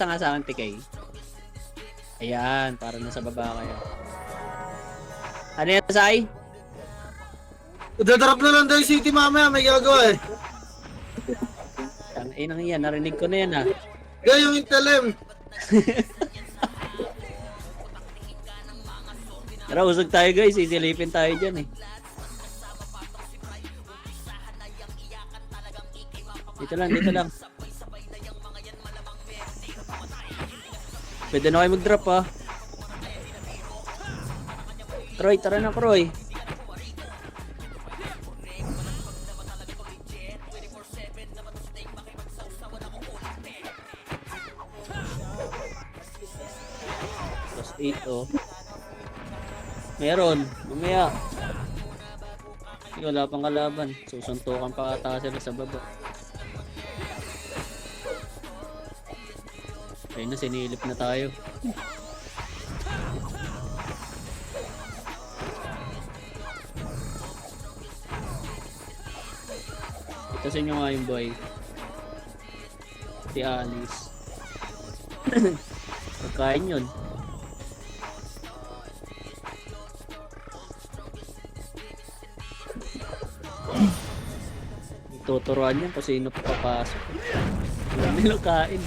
nga sa akin, PK. Ayan, para nasa baba kayo. Ano yan, Sai? Dadarap na lang daw yung city mamaya, may gagawa eh. Ang inang yan, narinig ko na yan ah. Gaya yung intelem. Tara, usog tayo guys, isilipin tayo dyan eh. Dito lang, dito lang. Pwede na kayo mag-drop ha. Croy, tara na Croy. Plus 8 oh. Meron, mamaya. Wala pang kalaban. Susuntukan pa ata sila sa baba. Ayun na, sinilip na tayo. Itasin nyo nga yung boy. Si Alice. Pagkain yun. Tuturuan yan kung sino papasok. Wala nilang kain.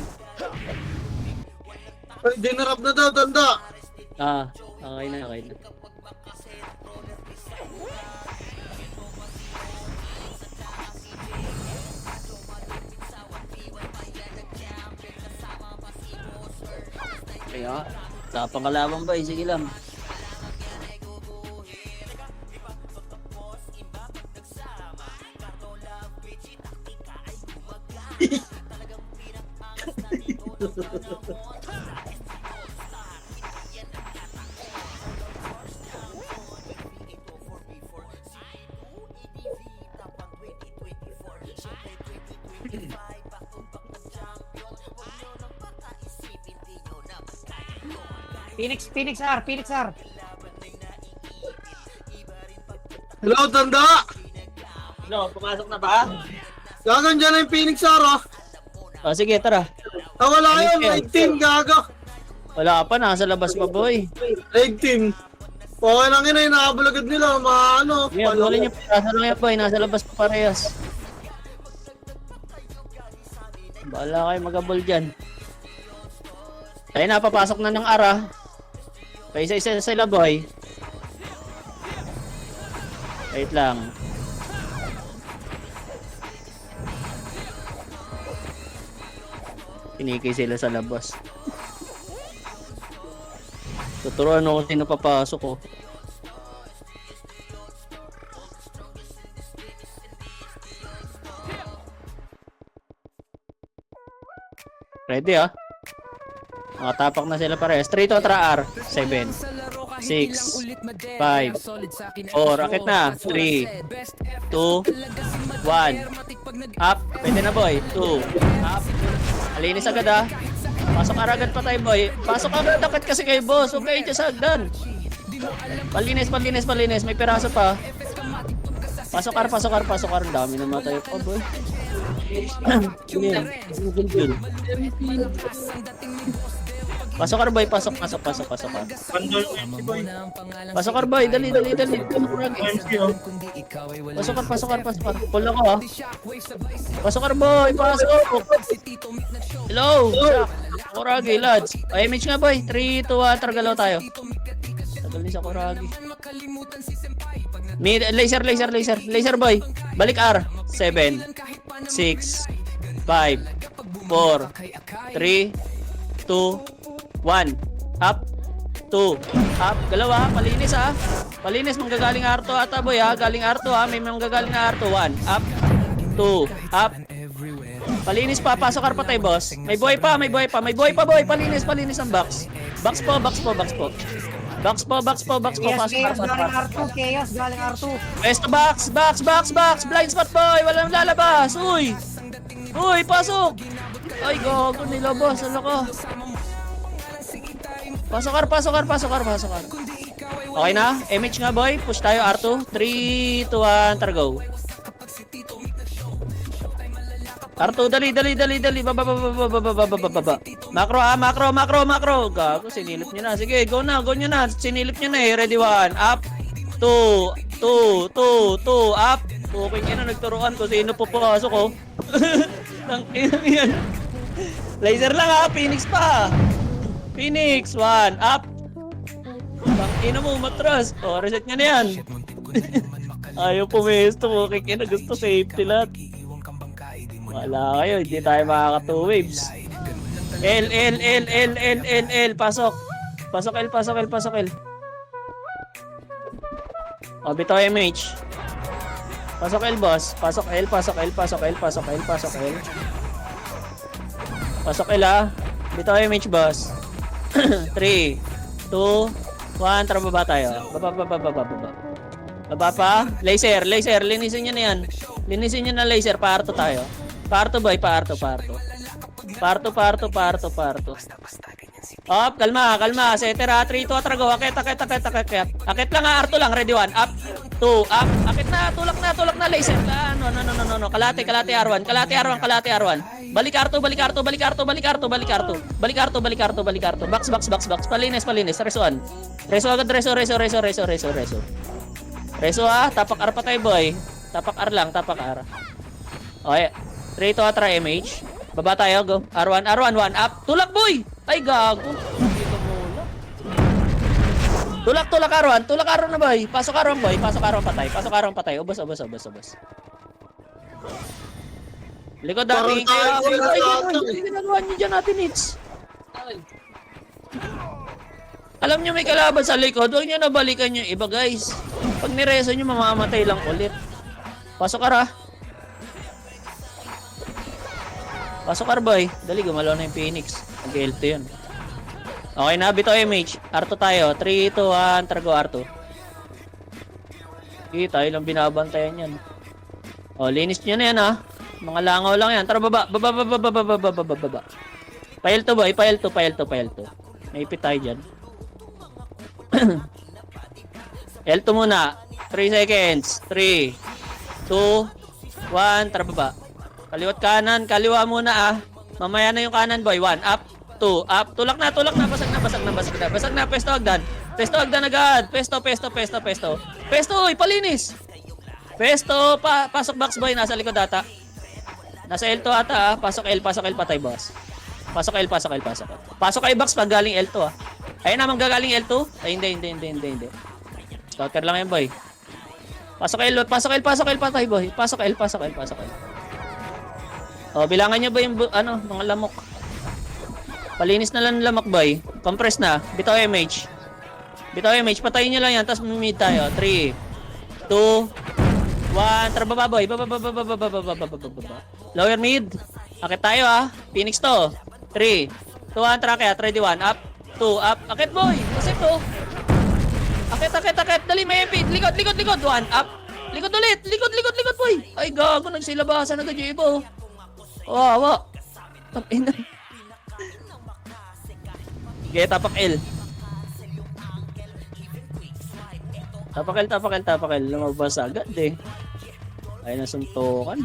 Ay, dinarap na daw, tanda. Ah, okay na, okay na. Kaya, tapang kalaban ba? Sige lang. Phoenix R. Hello, tanda. No, pumasok na ba? Gagan dyan na yung Phoenix Sara. Oh, sige, tara. Ah, wala yun, Phoenix leg team, gaga. Wala ka pa, nasa labas pa boy. Leg team. Okay lang yun eh, nakabulagad nila, maano. Ngayon, wala niyo pa, nasa lang yan boy, nasa labas pa parehas. Bahala kayo magabol dyan. Tayo na, papasok na ng ara. Paisa-isa sila boy. Wait lang. Pinikay sila sa labas. Tuturuan ako sino papasok ko. Ready ah. Nakatapak na sila pares. Straight to R. 7 6 5 4. Akit na. 3 2 1 up. Pwede na boy. 2 up. Alinis agad ah. Pasok agad pa tayo boy. Pasok agad. Akit kasi kayo boss. Huwag kayo dyan sa hagdan. Palinis. May piraso pa. Pasok R. Dami naman tayo pa boy. Pasok R boy, pasok. Pasok R boy, dali. Pasok R. Pull ako ah. Pasok R boy, pasok. Hello, Kuragi lads. Ay, image nga boy. 3, 2, 1, targalaw tayo. Tagal ni sa Kuragi. Mid, laser boy. Balik R. 7 6 5 4 3 2 1 up 2 up galawa palinis ah. Palinis manggagaling R2 ata boy ha. Galing R2 ha. May manggagaling na R2 1 up 2 up. Palinis pa. Pasok R pa tayo boss. May buhay pa boy. Palinis ang box. Box po. Box po. Pasok R. Galing R2. Chaos, galing R2. West box. Blind spot boy. Walang lalabas. Uy, pasok. Ay, gago nila boss. Ano ko? Pasok R. Okay na? MH nga boy. Push tayo R2. 3, 2, 1, tara go. Arto, dali. Baba. Makro. Gago, sinilip nyo na. Sige, go nyo na. Sinilip nyo na eh. Ready, 1. Up. 2. Up. Okay na, nagturuan ko. Sino po pasok ko? Ang inang yan. Laser lang ha. Phoenix pa. Phoenix, 1. Up. Ang ina mo, matras. O, reset nyo na yan. Ayaw pumesto mo. Kaya gusto safety lahat. Wala kayo, hindi tayo makaka 2 waves. L. Pasok. Pasok L. O, bitaw MH. Pasok L, boss. Pasok L. Pasok L, ha. Bitaw MH, boss. 3, 2, 1. Tara, baba tayo. Baba. Baba pa. Laser. Linisin nyo na yan. Linisin nyo na laser. Paarto tayo. Paarto, boy. Paarto. Up, kalma. Setera, 3, 2, atrago. Akit. Akit lang ha, Arto lang. Ready, 1. Up, 2, up. Akit na, tulak na, laser. No. Kalate, R1. Balik Arto. Box. Palinis. Reso agad. Reso ha, tapak R pa tayo, boy. Tapak R lang. Okay. 3, 2, atra, MH. Baba tayo, go. R1, 1 up. Tulak, boy! Ay, gago. Dito muna. Tulak R1 na, boy. Pasok R1, boy. Pasok R1 patay. Ubos. Likod natin. Ay, ginagawa niyo dyan natin, Hits. Alam niyo may kalaban sa likod. Huwag niyo nabalikan yung iba, guys. Pag nireso niyo, mamamatay lang ulit. Pasok R, ha. Pasok R, boy. Dali, gumalaw na yung Phoenix. Nag-L2 yun. Okay na, bito MH. R2 tayo. 3, 2, 1. Trago R2. Okay, tayo lang binabantayan yan. O, linis nyo na yan, ha. Mga langaw lang yan. Tara, baba. Pail to, boy. Pail to. May ipit tayo dyan. L2 muna. 3 seconds. 3, 2, 1. Tara, baba. Kaliwat kanan, kaliwa muna ah. Mamaya na yung kanan, boy. 1 up, 2 up. Tulak na. Basag na. Pesto agdan agad. Pesto, uy, palinis. Pesto, pasok box, boy. Nasa likod ata. Nasa L2 ata ah. Pasok L patay, boss. Pasok L. Pasok kay box pag galing L2 ah. Ayun na, manggagaling L2. Ay, hindi. Stalker lang yan, boy. Pasok L patay, boy. Pasok L. Oh, bilangan niyo ba yung mga lamok? Palinis na lang ng lamok, boy. Compress na. Bitaw MH. Patayin niyo lang yan. Tapos mid tayo. 3, 2, 1. Tara, baba, boy. Baba. Lower mid. Akit tayo, ah. Phoenix to. 3, 2, 1. Tara, kaya. Ready, 1. Up, 2, up. Akit, boy. Pasip to. Akit. Dali, may MP. Likod. 1, up. Likod ulit. Likod, boy. Ay, gago. Nagsilabasan agad yung iba, oh. Wow. Tapin na. Okay, tapak L. Tapak L. Lumabas agad eh. Ay, nasuntukan.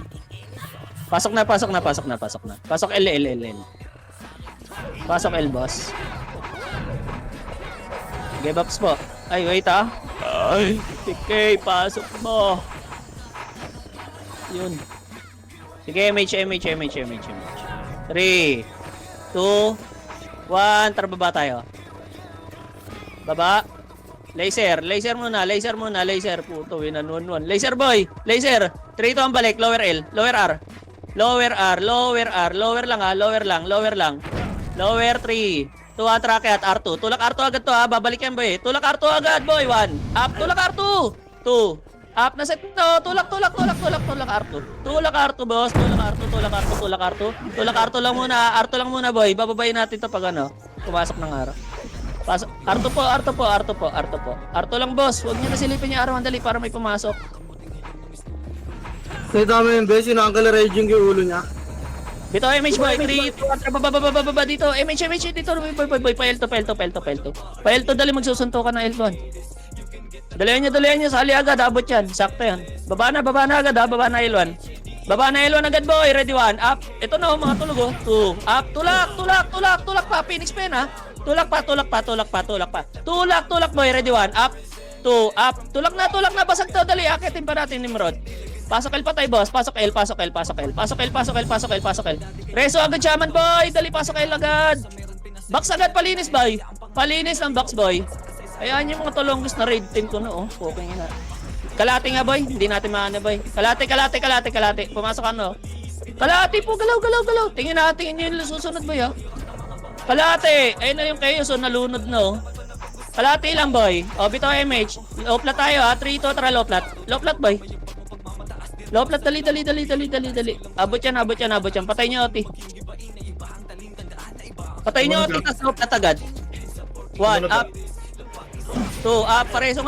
Pasok na. Pasok L. Pasok L, boss. Give ups po. Ay, wait ah. Ay, TK, pasok mo. Yun. Sige, MH. 3, 2, 1. Tara, baba tayo. Baba. Laser muna. Puto, winan-1-1. Laser, boy. 3, 2, ang balik. Lower L. Lower R. Lower lang ha. Lower lang. Lower 3, 2, atraket. R2. Tulak R2 agad to ha. Babalik yan, boy. Tulak R2 agad, boy. 1. Up. Tulak R2. 2. Up na set to. Tulak R2. Tulak R2, boss. Tulak R2 lang muna. R2 lang muna, boy. Bababayin natin to pag pumasok ng araw. Pasok. R2 po. R2 lang, boss. Huwag niyo na silipin yung araw. Dali para may pumasok. Sa dami yung beses, sinanggal na raging yung ulo niya. Dito, MH, boy. 3, 2, 1. Baba dito. MH, dito. Boy. Pael to. Dali magsusunto ka ng L1. Dalihan nyo. Sali agad. Abot yan. Sakto yan. Baba na agad ha. Baba na L1. Baba na L1 agad boy, ready 1, up. Ito na mga tulog oh. 2, up, tulak pa, Phoenix pen ha. Tulak pa. Tulak boy, ready 1, up. 2, up. Tulak na, basag to, dali, akitin pa natin Nimrod. Pasok L patay boss, pasok L. Reso agad shaman boy, dali pasok L agad. Box agad, palinis boy. Palinis ng box boy. Ayan yung mga tolongis na raid team ko no, oh. Okay nga. Kalate nga boy, hindi natin maano boy. Kalate. Pumasok ano. Kalate po, galaw. Tingin natin yung susunod boy ha. Kalate, ayun na yung chaos oh, nalunod no. Kalate lang boy. O bitaw MH. Low plat tayo ha. 3 to tara low plat. Low plat boy. Low plat, dali. Abot yan. Patay niyo Oti. Tas low plat agad. 1 up. 2 up, reso.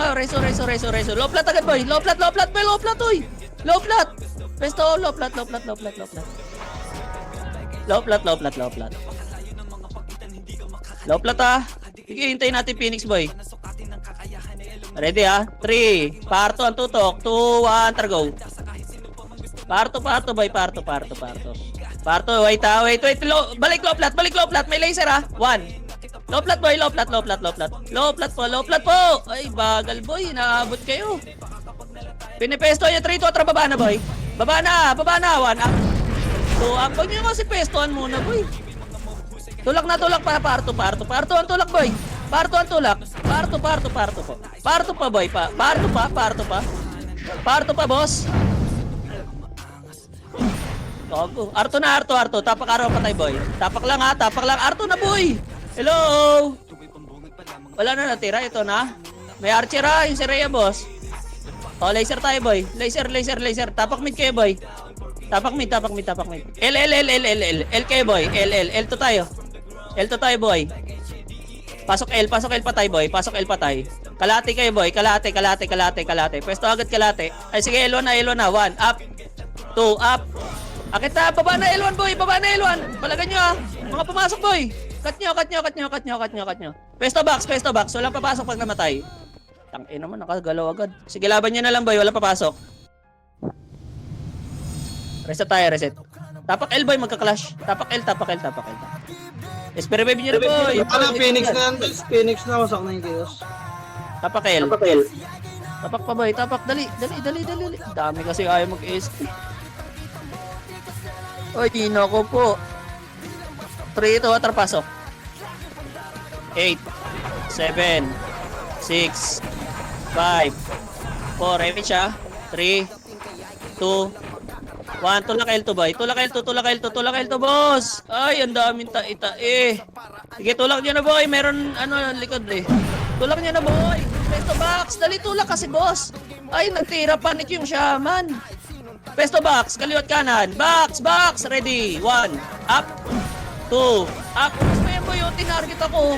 Low plat agad boy. Low plat oy. Low plat. Pesto low plat. Low plat ah. Sige, hintayin natin Phoenix boy. Ready ah. 3. Parto ang tutok. 2, 1, tara go. Parto boy. Parto. Wait. Balik low plat. May laser ah. 1. Low plat boy. Low plat po. Ay, bagal boy. Naabot kayo. Pinipesto niya 3 to. Tara, baba na boy. Baba na. 1 up. 2 up. Huwag nyo kasi pestohan muna boy. Tulak pa. Parto ang tulak boy. Parto ang tulak. Parto po. Parto pa boy. Parto pa boss. Togo. Arto. Tapak araw patay boy. Tapak lang. Arto na boy. Hello. Wala na natira. Ito na. May archer ha. Yung si Rhea boss. O, laser tayo boy. Laser. Tapak mid kayo boy. Tapak mid. L kayo boy. L to tayo. Boy. Pasok L patay boy. Kalate kayo boy. Kalate. Pwesto agad kalate. Ay sige, L1 na. 1 up. 2 up. Akit na, baba na L1 boy. Palagan nyo ah. Mga pumasok boy. Cut nyo. Pesto box. Walang papasok pag namatay. Tangin naman, nakagalaw agad. Sige, laban nyo na lang boy. Walang papasok. Reset. Tapak L boy, magka-clash. Tapak L. Espera baby nyo na boy. Ano, Phoenix na yan. Phoenix na, wasak na yung chaos. Tapak L. Tapak pa boy. Dali. Dami kasi ayaw mag-SP. Oy, nako po. 3 to, pasok. 8, 7, 6, 5, 4, MH ah. 3, 2, 1, tulak L to boy. Tulak L to boss. Ay, ang daming tae. Sige, tulak nyo na boy. Meron, likod eh. Tulak nyo na boy. Pesto box. Dali tulak kasi boss. Ay, nagtira panic yung shaman. Pesto box. Kaliwat kanan. Box. Ready. 1, up. 2, up. Ubus mo yan boy. Tinarget ako.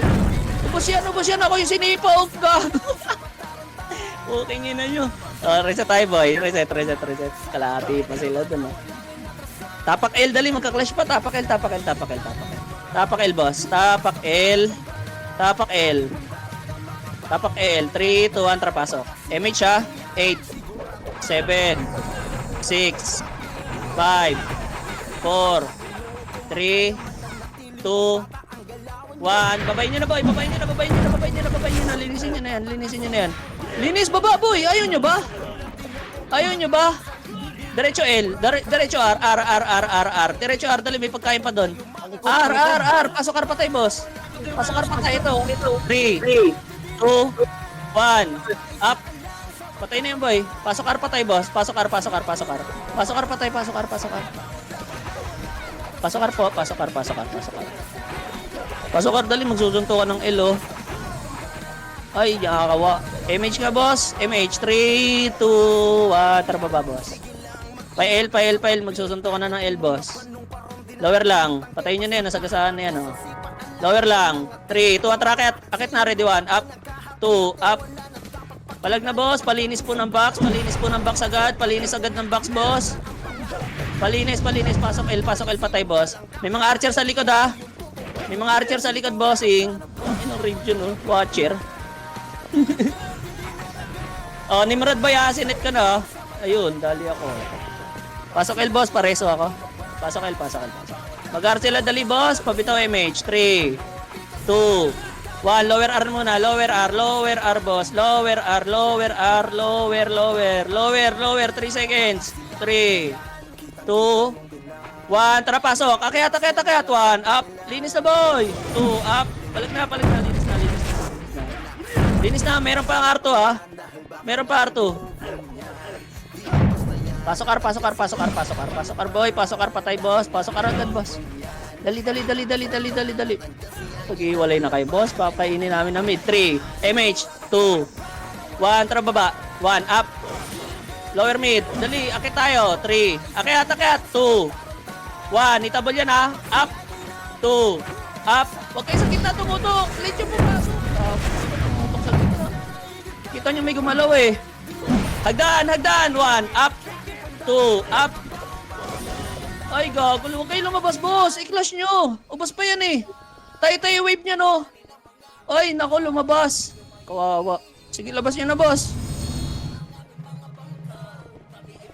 Ubus yan. Ako yung sinipog. Puking ina nyo. Reset tayo boy. Reset. Kalahati pa sila dun. Tapak L, dali magka-clash pa. Tapak L boss. Tapak L. 3, 2, 1, trapasok. MH ha. 8, 7, 6, 5, 4, 3, 2, 1. Babayin nyo na boy. Linisin nyo na yan. Linis baba boy. Ayaw nyo ba? Diretso L. Diretso R. Diretso R. Dali, may pagkain pa doon. R. Pasok R patay boss. Ito. 3, 2, 1. Up. Patay na yun boy. Pasok R patay boss. Pasok R patay. Pasok R po. Pasok R, dali. Magsusunto ka ng L oh. Ay, nakakawa. MH nga boss. MH. 3, 2, 1. Tara baba boss. Pa-L. Magsusunto ka na ng L boss. Lower lang. Patayin nyo na yan. Nasagasaan na yan oh. Lower lang. 3, 2, 1. Akit na. Ready 1. Up. 2, up. Palag na boss. Palinis po ng box agad. Palinis agad ng box boss. Palinis. Pasok L patay boss. May mga archer sa likod ha. Bossing. Anong region oh. Watcher. Oh, Nimrod ba ya? Sinet ka na. Ayun, dali ako. Pasok L, boss. Pareso ako. Pasok L, pasok L, pasok. Mag-R sila, dali, boss. Pabitaw MH. 3, 2, 1. Lower R muna. Lower R, boss. Lower R. Lower. 3 seconds. 3, 2, 1. Tara, pasok. Akyat. 1, up. Linis na, boy. 2, up. Balik na. Linis na. Linis na. Meron pa ang R2, ha. Meron pa R2. Pasok R, boy. Pasok R, patay, boss. Pasok R agad, boss. Dali. Pag-iwalay na kayo, boss. Papainin namin na mid. 3, MH, 2, 1. Tara, baba. 1, up. Lower mid. Dali, akit tayo. 3, akyat. 2, 1. Itabol yan, ha. Up. 2, up. Huwag kayo sa gitna tumutok. Late yung pumasok. Tumutok sa gitna. Kita nyo may gumalaw, eh. Hagdan. 1, up. 2, up. Ay, gago. Huwag kayo lumabas, boss. I-clash nyo. Ubas pa yan, eh. Tayo wave niya, no. Ay, nako, lumabas. Kawawa. Sige, labas nyo na, boss.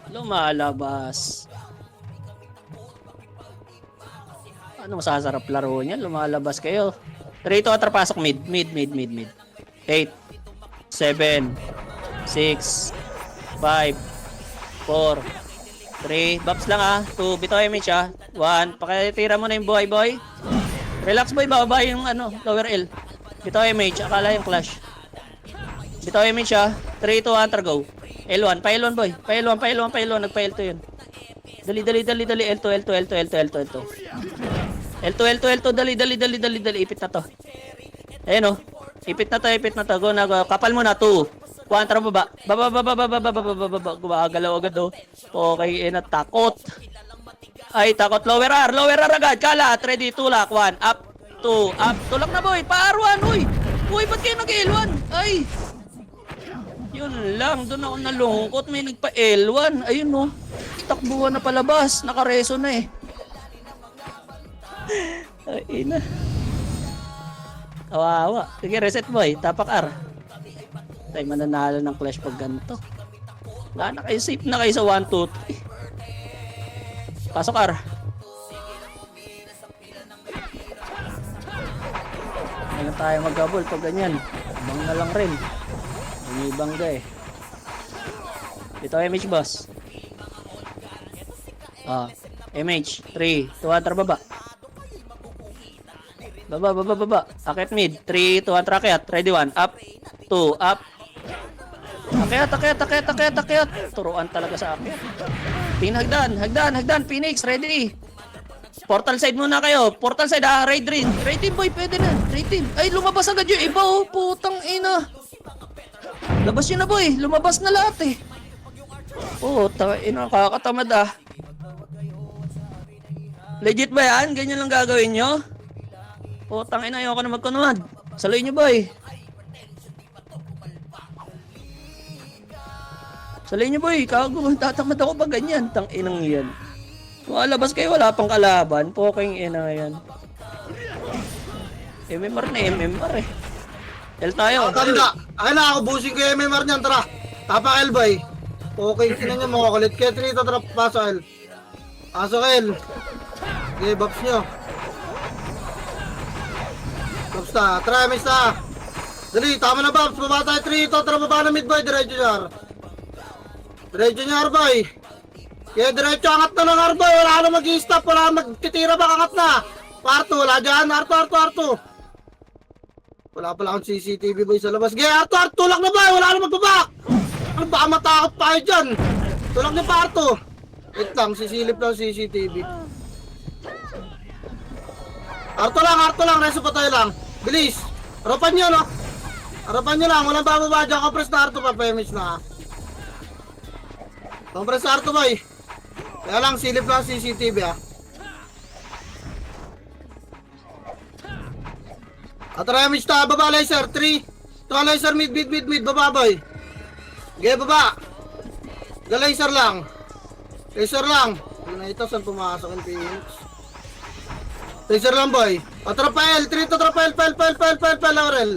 Lumalabas. Ano masasarap laro niya? Lumalabas kayo. 3 to atrapasok mid. 8, 7, 6, 5, 4, 3. Babs lang, ah. 2. Bitaw image, ah. 1. Pakitira mo na yung boy. Relax, boy. Bababa yung lower L. Bitaw image. Akala yung clash. Bitaw image, ah. 3, 2, 1. Go. L1. Pa L1, boy. Pa L1. Nagpa-L2 yun. Dali. L2. Dali. Ipit na to. Ayun, oh. Ipit na to. Go na. Kapal mo na. 2. 1, tara baba. Gumagalaw agad, oh. Okay, takot. Ay, takot. Lower R agad. Kalat. Ready, tulak. 1, up. 2, up. Tulak na, boy. Pa-R1, uy. Uy, ba't kayo nag-L1? Ay. Yun lang. Doon ako nalungkot. May nagpa-L1. Ayun, oh. Takbuhan na palabas. Nakareso na, eh. Ay, na. Kawawa. Sige, reset, boy. Tapak R. Tayo mananalo ng clash pag ganito. Wala na kayo. Safe na kayo sa 1, 2, 3. Pasok R. Ano tayo mag-gabol pag ganyan. Ibang na lang rin. Ibang ga, eh. Ito MH, boss. MH. 3, 2, 1, tara baba. Baba. Akit mid. 3, 2, 1, trakyat. Ready, 1. Up. 2, up. Akyat. Turuan talaga sa akyat. Hagdan. Phoenix, ready. Portal side muna kayo. Portal side, raid team, boy. Pwede na. Raid team. Ay, lumabas agad yung iba, oh. Putang ina. Labas yun na, boy. Lumabas na lahat, eh. Putang ina. Kakatamad, ah. Legit ba yan? Ganyan lang gagawin nyo? Putang ina, ayoko na magkunwad. Saloy nyo, boy. Saloy nyo, boy. Kago, tatamad ako pag ganyan. Tang inang yan. Malabas kayo, wala pang kalaban. Poking ina yan. MMR na MMR, eh. L tayo. Tanda. Ay na, ako busing ko yung MMR niyan. Tara. Tapak L, boy. Okay, sino nyo makakulit. Kaya 3 to trap. Pasok L. Okay, babs nyo. Babs na. Try, miss na. Dali, tama na, babs. Baba tayo 3 to. Tara, baba na mid, boy. Diretso nyo, boy. Kaya diretso, angat na ng R, boy. Wala na mag-i-stop. Wala na magtitira ba. Angat na. R2, wala dyan. R2. Wala pala akong CCTV, boy, sa labas. Kaya R2, tulak na, boy. Wala na magbabak. Ano ba, matakot pa kayo dyan. Tulak na pa R2. Wait lang, sisilip lang CCTV. R2 lang. Reso pa tayo lang. Bilis. Harapan nyo, no? Harapan nyo lang. Walang bababa dyan. Compress na R2 pa. Pa-image na. Compress na R2, boy. Kaya lang, silip lang CCTV, ah. Atara, image na. Baba, laser. 3. Ito, laser. Mid. Baba, boy. Okay, baba. Laser lang. Ano na ito? Saan pumasok yung Phoenix? Laser lang, boy. Atrapa L. 3 to trapa L. Laurel.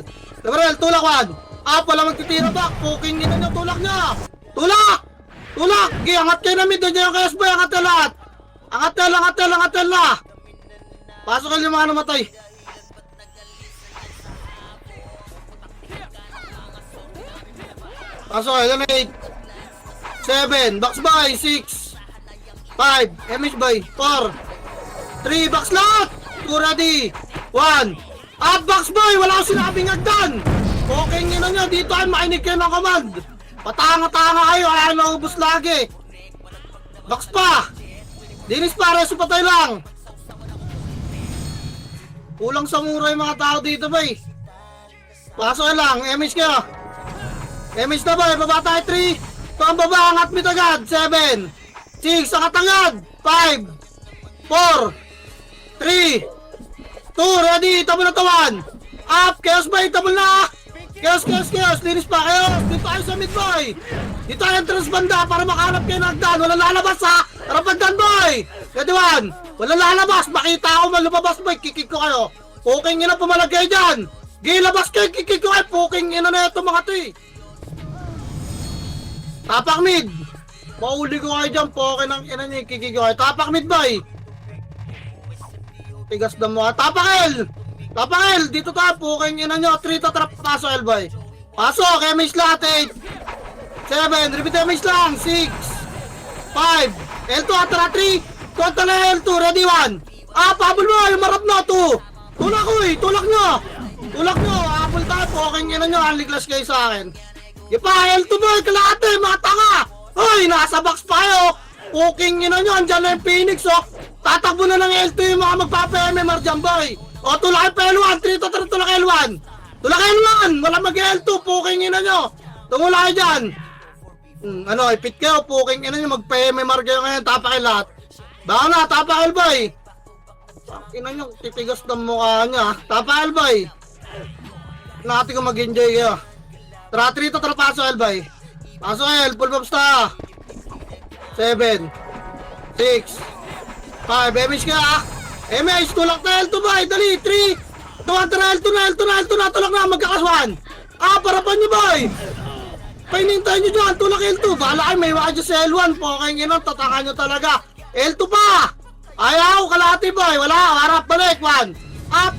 Tulak, 1. Up, wala magtitira back. Puking ina nyo. Tulak nyo. Tulak! Tulak! Gi, angat kayo na mid. Doon yung KS boy. Angat na lahat. Angat na. Pasok kayo yung mga namatay. Pasok kayo. 8, 7, box by, 6, 5, MH by, 4, 3, box lahat! 2 ready, 1, at box boy! Wala akong sinabing agdan! Okay nyo na nyo, dito ay makinig kayo ng command. Patanga-tanga kayo, ayaw na ubus lagi. Box pa! Dinis pare, supatay lang! Kulang sa mura yung mga tao dito bay. Pasok lang, MH kayo. MH na boy, baba tayo 3. Ito ang baba, angat mid agad. 7, 6, angat agad. 5, 4, 3, 2, ready, tabo na tawan. Up, chaos ba, tabo na. Chaos, linis pa, chaos. Dito tayo sa mid boy. Dito tayo entrance banda para makahanap kayo ng agdan. Walang lalabas ha, harap agdan boy. Ready 1, walang lalabas. Makita ako malumabas boy, kikik ko kayo. Puking ina pumalagay dyan. Gilabas kayo, kikik ko kayo. Puking ina na ito mga tuy. Tapak mid. Mauli ko kayo dyan po. Okay ng ina niya. Kikik ko kayo. Tapak mid boy. Tigas na mo. Tapak L. Dito tayo po. Okay ina nyo. 3 to trap. Pasok L boy. Pasok. MH lahat 8. 7. Repeat MH lang. 6. 5. L2 atara 3. Konta na L2. Ready 1. Pabol mo. Yung marap na 2. Tulak ko eh. Tulak nyo. Apple tayo po. Okay ina nyo. Unliglas kayo sa akin. Ipa, L2 boy, kalahati, mga tanga! Hoy, nasa box pa kayo! Puking ina nyo, andyan na yung Phoenix, oh! Tatakbo na ng L2 yung mga magpapa-MMR dyan, boy! O, tulak pa L1, 3 to 3, tulak L1! Tulak L1! Wala mag-L2, puking ina nyo! Tumula kayo dyan! Ipit kayo, puking ina nyo, magpa-MMR kayo ngayon, tapakin lahat! Baka na, tapakil, boy! Ina nyo, titigas ng mukha nyo, tapakil, boy! Nakati ko mag-enjoy kayo. Tara, 3 to tara, paso L bay. Paso L, full bombs na. 7, 6, 5, MH ka ah. MH, tulak na L2 bay, dali, 3, 2, tara, L2 na, tulak na, magkakaswan. Parapan nyo bay. Painintay nyo dyan, tulak L2. Bahala kayo, may waka dyan sa L1 po. Kaya nginan, tatangan nyo talaga. L2 pa. Ayaw, kalahati bay, wala, harap, balik, 1. Up.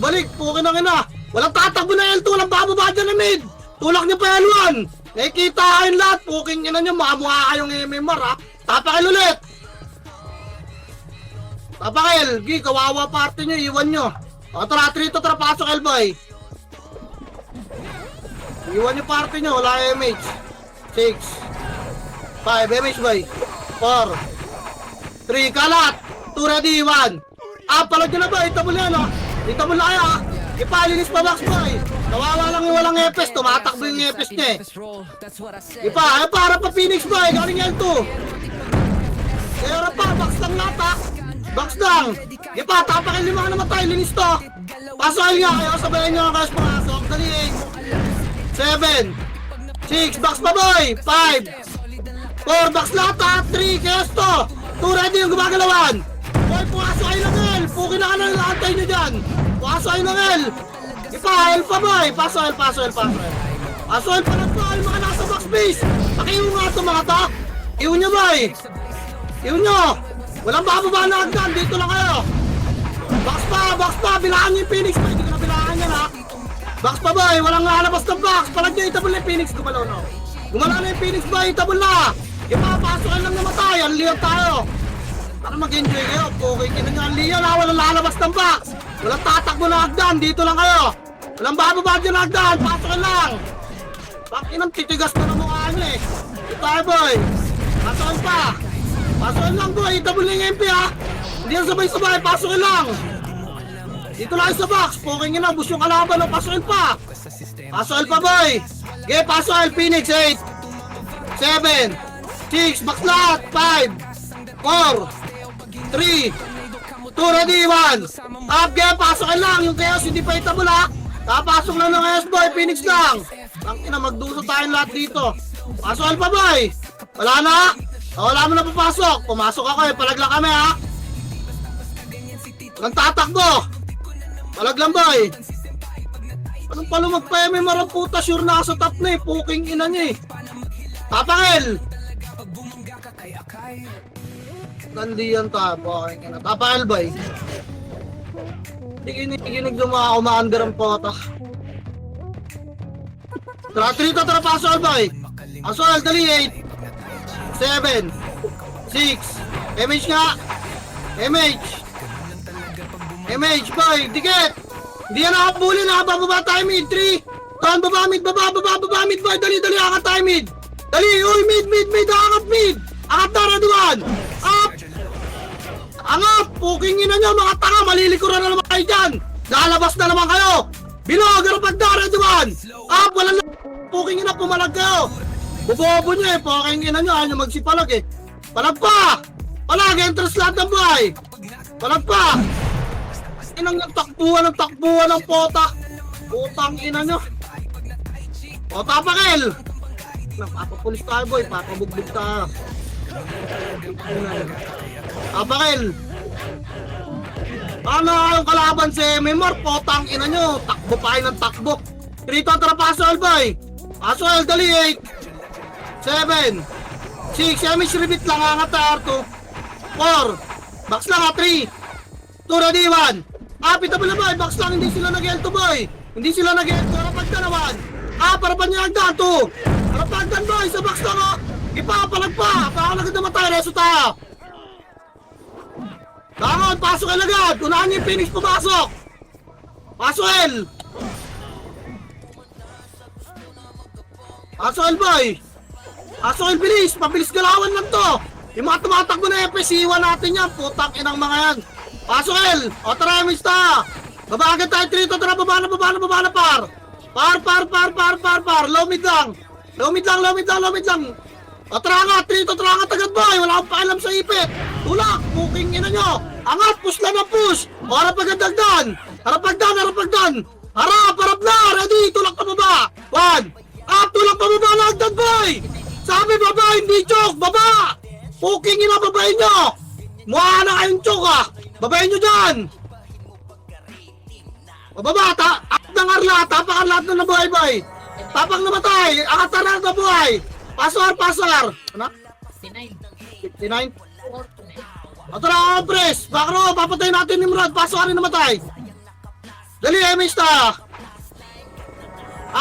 Balik, pukin na ina. Walang tatakbo na L2, walang bababa dyan na mid. Tulak niyo pa L1. Nakikita kayong lahat. Puking ina nyo, makamukha kayong MMR ha. Tapakil ulit. Tapakil. Gi, kawawa party nyo, iwan nyo. O, tara, 3 to tara, pasok L-boy. Iwan nyo party nyo, wala MH. 6, 5, MH boy. 4, 3, kalat. 2 ready, 1. Palag nyo na ba, itabol yan ha. Itabol na kayo ha. Ipalinis pa box boy. Kawawa lang yung walang epes. Tumatakbo yung epes niya eh. Para pa Phoenix boy. Galing L2. Kaya pa, box lang nata. Box lang. Tapakin yung mga namatay. Linis to. Pasok nga kayo. Sabayan nyo ang kayo pumasok. Dali 8, 7, 6. Box pa boy. 5, 4. Box lata. 3. Kayos to. 2 ready yung gumagalawan. Boy, pumasok kayo ng L. Pukin na ka na antay nyo dyan. Pasok kayo ng L. L pa boy. Pasok L. Pasok L pa lang po. Yung mga nasa box base. Pakiiw nga ito mga ta. Iw nyo boy. Iw nyo. Walang bababa na agdan. Dito lang kayo. Box pa. Bilaan nyo yung Phoenix boy. Hindi ko na bilaan yan ha. Box pa boy. Walang lalabas ng box. Palag nyo itabol na yung Phoenix. Gumalaw na. Gumalaw na yung Phoenix boy. Itabol na. Pasok L lang namatay. Unliyan tayo. Para mag-enjoy kayo. Okay, kinanyan liyan ha. Walang lalabas ng box. Walang tatakbo na agdan. Dito lang kayo. Walang bababa dyan na agdan. Pasokin lang. Pakinang titigas na ng mukha nyo eh. Ito tayo boy. Pasokin pa. Pasokin lang boy. Itabol na yung MP ha. Hindi yan sabay-sabay. Pasokin lang. Dito lang sa box. Okay nga na. Bus yung kalaban. Pasokin pa. Pasokin pa boy. Okay, pasokin. Phoenix 8, 7, 6. Box lahat. 5, 4, 3, 2 ready, 1. Up game, pasokin lang. Yung chaos hindi pa itabol ha. Tapasok lang ng chaos boy, Phoenix lang. Tangina, magduso tayong lahat dito. Pasokin pa boy. Wala na. Wala mo na papasok. Pumasok ako eh, palag lang kami ha. Walang tatakbo. Palag lang boy. Anong palo magpa-MMR ang puta, sure na sa top na eh. Puking ina niya eh. Tapangil! Nandiyan tayo, okay ka na. Tapangil ba eh? Tiginig yung mga umaandar ang pota. Trito, tara, pasol ba eh? Pasol, dali, 8 7 6 MH nga! MH boy, dikit! Hindi yan nakabuli, nakababa tayo mid 3 Down, baba mid boy, dali, angat tayo mid! Dali, uy, mid, angat mid! Angat na, Raduan! Up! Angat! Puking ina nyo, mga tanga, malilikuran na naman kayo dyan! Lalabas na naman kayo! Bilog, garapag na, Raduan! Up, wala na! Puking ina, pumalag kayo! Bubobo nyo eh, puking ina nyo, ayaw nyo magsipalag eh! Palag pa! Palag, entrance lahat ng buhay! Palag pa! Inang ng takbuhan ng pota! Putang ina nyo! O, tapakil! Papapulis tayo boy, papabugbog tayo. Tapakil! Ano yung kalaban si Memor? Potang ina nyo! Takbo pa kayo ng takbo! Trito, tara, pasol boy! Pasol, dali, 8 7 6, MH repeat lang, angat na R2 4 box lang ha, 3 2 ready, 1 pitable na boy, box lang, hindi sila nag-L2 boy, hindi sila nag-L2, harapag na naman, parapan niya agdan 2, harapagdan boy, sa box lang o, ipapalag pa, pakalagad naman tayo, reso tayo, dangon, pasok L agad, unahan niyo yung Phoenix, pumasok, pasok L, pasok L boy, pasok L, bilis, pabilis galawan lang to, yung mga tumatakbo na FS, iwan natin yan, putang inang mga yan. Pasok L! O tara, mista! Baba agad tayo, Trito, tara, baba na, par! Par! Low mid lang! O tara nga, Trito, tara nga agad boy! Wala akong paalam sa ipit! Tulak! Puking ina nyo! Angat! Push lang ang push! O harapagdan! Harap na! Ready! Tulak pa baba! 1! Tulak pa baba! Lagdan boy! Sabi baba! Hindi joke! Baba! Puking ina, babayin nyo! Mukha na kayong joke ah! Babayin nyo dyan! Bababa, akit ng arla, tapakan lahat na nabuhay boy! Tapang namatay, akit na lahat na buhay! Pasar! Ano? 59? O tara, press! Baka ro, papatay natin ni Murad, pasok rin namatay! Dali, MH ta!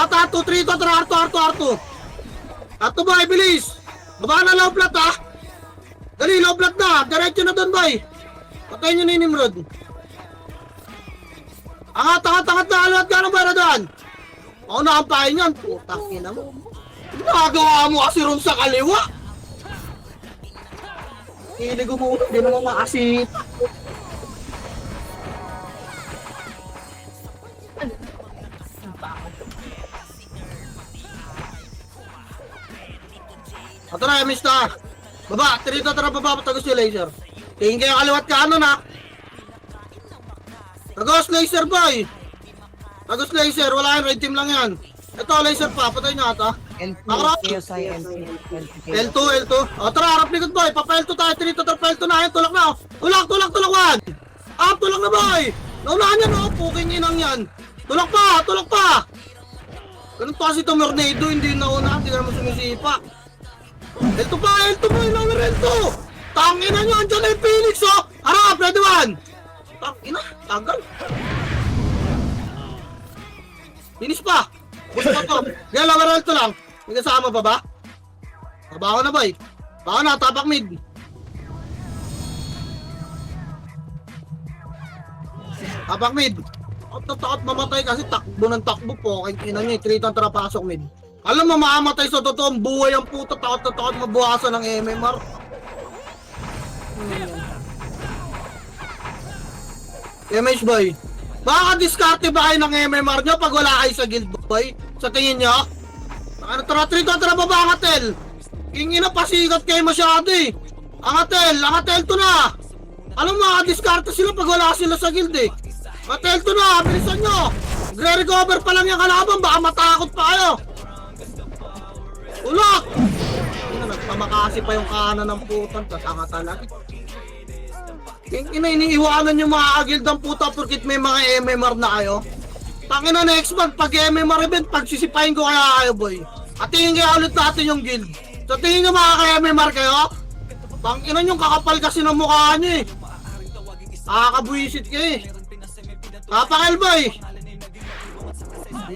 R2, 3, tara, R2! R2 boy, bilis! Baba na low flat ha! Dali, low flat na! Diretso na doon boy! Patayin nyo na yung Nimrod. Angat na, alat ka ng bara doon. Ako nakampain yan. Putang ina mo. Nagawa mo kasi ron sa kaliwa. Hilig mo, hindi naman makasita. Ito na, mista. Baba, Trito, tara baba, patagos yung laser. Tingin kayo kaliwat ka ano na. Tagos laser boy. Tagos laser, wala yan, red team lang yan. Ito laser pa, patay nyo ata. L2. O tara, harap likod boy, papa L2 tayo, Trito, tara pa L2 na, yan, tulak na. Tulak, 1. Tulak na boy. Naunahan yan o, puking inang yan. Tulak pa. Ganun pa kasi itong tornado, hindi nauna, hindi ka naman sumisipa. L2 boy, lower L2. Tangina nyo, andyan na yung Phoenix oh! Harap, ready 1! Tangina, tagal. Finish pa! Push pa to. Gaya, lower L2 lang. May kasama pa ba? Baba ko na boy. Baka na, tapak mid. Tapak mid. Takot mamatay kasi takbo ng takbo po. Kaya ina nyo, 3 tang tara pasok mid. Alam mo, mamamatay sa totoong buhay ang puto. Takot mabuhasan ng MMR. MH boy, makaka-discarte ba kayo ng MMR nyo pag wala kayo sa guild boy? Sa tingin nyo? Ano, tara baba, Angatel. Kingin na pasigat kayo masyado eh. Angatel to na. Alam mo, makaka-discarte sila pag wala sila sa guild eh. Angatel to na, bilisan nyo. Gre-recover pa lang yung kalaban, baka matakot pa kayo. Ulak! Nagpamakasi pa yung kanan ng putang, tatanga talaga. Iniiwanan yung mga guild ng puta porkit may mga MMR na kayo. Tangina next month, pag MMR event, pagsisipahin ko kaya kayo boy. At tingin kaya ulit natin yung guild. Sa tingin nyo makaka-MMR kayo? Tangina nyo, kakapal kasi ng mukha nyo eh. Nakakabuisit kayo eh. Kapakilboy.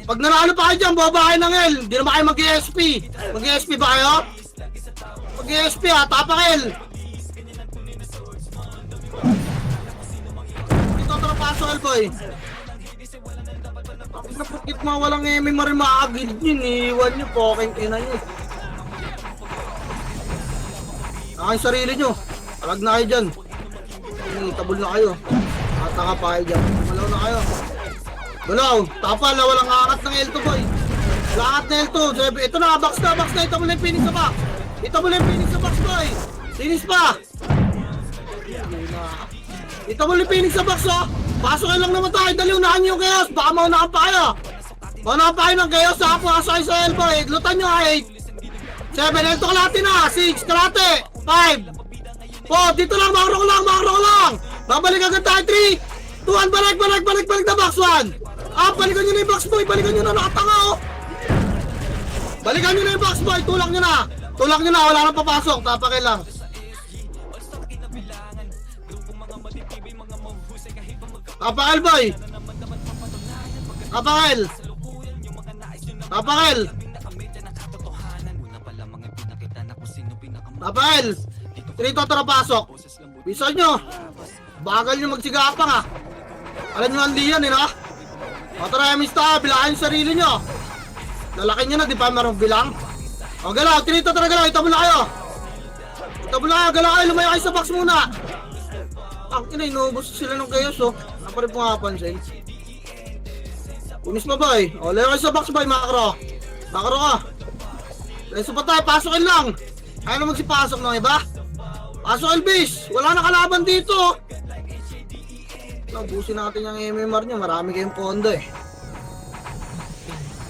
Pag nanalo pa kayo dyan, baba kayo ng L. Hindi naman kayo mag-ESP. Mag-ESP ba kayo? Mag-ESP ha, tapakil. Ito trapaso, Elboy. Bakit na pagkit mga walang MMR makakagilid nyo, iiwan nyo, poking ina nyo. Nakang sarili nyo. Alag na kayo dyan. Tabol na kayo. Matanga pa kayo dyan. Malaw na kayo. Galaw. Tapal na walang angat ng L2 boy. Lakat na L2. Ito na. Box na. Box na. Ito mo na yung Phoenix sa box. Ito mo na yung Phoenix sa box boy. Sinis pa. Ito mo na yung Phoenix sa box oh. Pasok kayo lang naman tayo. Dali unahan nyo yung chaos. Baka maunahan pa kayo. Maunahan pa kayo ng chaos. Saka pasok kayo sa L boy. Lutan nyo 8. 7. L2 kalate na. 6. Kalate. 5. 4, dito lang, makro ko lang. Babalik agad tayo, 3, 2, 1, balik na box 1. Balikan nyo na yung box boy, balikan nyo na, nakatanga oh. Balikan nyo na yung box boy, tulak nyo na, wala nang papasok, tapakil lang. Tapakil boy. Tapakil. Trito tara pasok. Bisa nyo. Bagal nyo magsigapang ah. Alam nyo ang liyan eh no? O tara emista, bilahan yung sarili nyo. Lalaki nyo na, di pa marong bilang. O galaw, trito tara galaw, itabula kayo. Galaw kayo, lumayo kayo sa box muna. Ang ina, inubos sila ng chaos oh. Ano pa rin pumapansin. Unis pa boy. O layo kayo sa box boy, makro ka. Leso pa tayo, pasokin lang. Ayaw na magsipasok ng iba. Pasok Elvis, wala na kalaban dito. Nabusin natin yung MMR nyo, marami kayong pondo eh.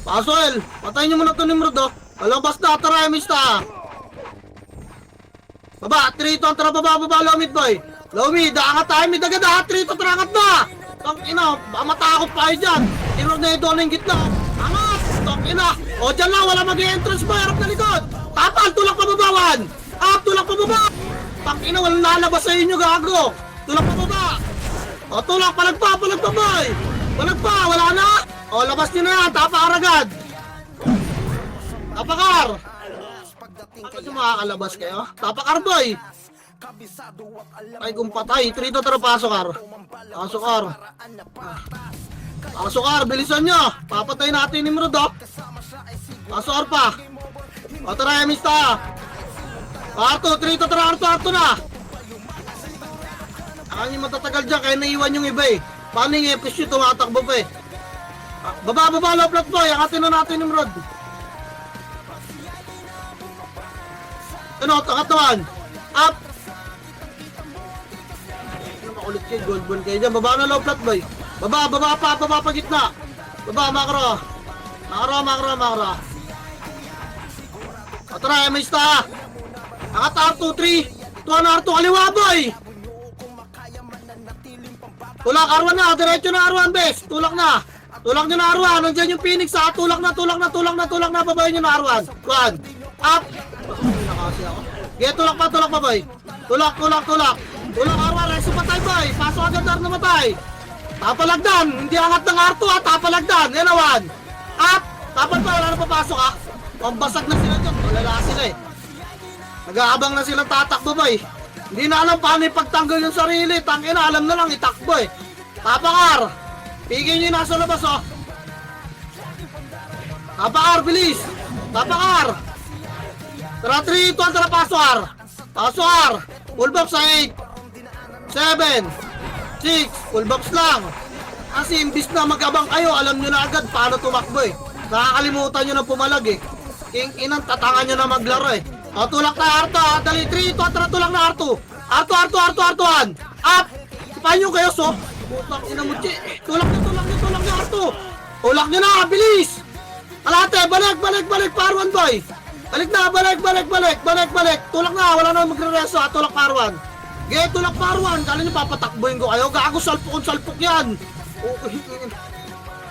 Pasok El, patayin nyo muna ito ni Nimrod oh. Malabas na, tara emista. Baba, trito, tara baba, low mid boy. Low mid, angat tayo mid agad ha, trito, tara angat na. Tang ina, baka matakot pa kayo dyan. Nimrod na ito na yung gitna. Angat, tang ina. O dyan lang, wala mag-i-entrance boy, harap na likod. Tapal, tulak pa babawan. Tulak pa baba. Tangina, walang lalabas sa inyo, gago! Tulak pa baba! O, tulak, palagpa boy! Palagpa, wala na! O, labas nyo na yan, tapakar agad! Tapakar! Ano nyo makakalabas kayo? Tapakar, boy! Ay, kung patay, trito tara, pasokar! Pasokar, bilisan nyo! Papatay natin ni Nimrod, oh! Pasokar pa! O, tara, emista! Arto, trito tara, Arto na! Ang yung matatagal dyan, kaya naiwan yung iba eh. Paano yung FSU tumatakbo pa eh. Baba, low flat boy, akatin na natin yung rod. Ano, takatuan. Up! Ano makulit kayo, gold ball kayo dyan. Baba na low flat boy. Baba pa gitna. Baba, makro. Tara, emista. Angat R2, 3, 2 na R2, kaliwa boy! Tulak R1 na, diretso na R1 bes, tulak nyo na R1, nandyan yung Phoenix ha, tulak na, babayin nyo na R1, 1, up! Nakasi ako. Okay, tulak pa boy, tulak R1, reso patay boy, pasok agad R namatay. Tapalagdan, hindi angat ng R2 ha, tapalagdan, yan na 1, up! Tapal pa, wala na papasok ha, pambasag na sila dyan, malala sila eh. Nag-aabang na silang tatakbo boy. Hindi na alam paano ipagtanggol yung sarili. Tangina, alam na lang itakbo eh. Tapakar. Pigil nyo yung nasa labas oh. Tapakar, bilis. Tapakar. Tara 3, 2, tara pasokar. Full box sa 8. 7. 6. Full box lang. Kasi imbis na mag-abang kayo, alam nyo na agad paano tumakbo eh. Nakakalimutan nyo na pumalag eh. Inang tatangan nyo na maglaro eh. O, tulak na Arto ha. Dali, 3, 2, tara, tulak na Arto. Arto, 1. Up! Sipahin nyo kayo, so. Putang ina mo, tulak na Arto. Tulak nyo na, bilis! Alate, balik, Parwan boy. Balik na, balik. Tulak na, wala na magre-reso ha. Tulak Parwan. Tulak Parwan. Kala nyo papatakboyin ko kayo. Gago, salpok yan.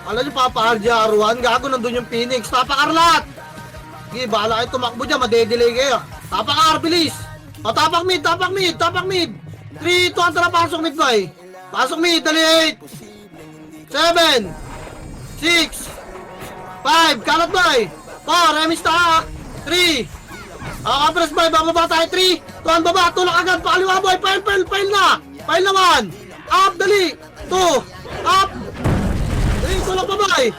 Kala nyo papaharja Arwan. Gago, nandun yung Phoenix. Tapakarlat. Sige, bahala kayo tumakbo dyan, madedelay kayo. Tapak R, bilis. O, tapak mid, tapak mid, tapak mid. 3, 2, tara, pasok mid, boy. Pasok mid, dali 8, 7, 6, 5, kalat, boy. 4, remis ta, 3. Press, boy, bababa tayo, 3. 2, baba, tulak agad, pakaliwa, boy. File na. File naman. Up, dali. 2, up. Dali, tulak pa, boy.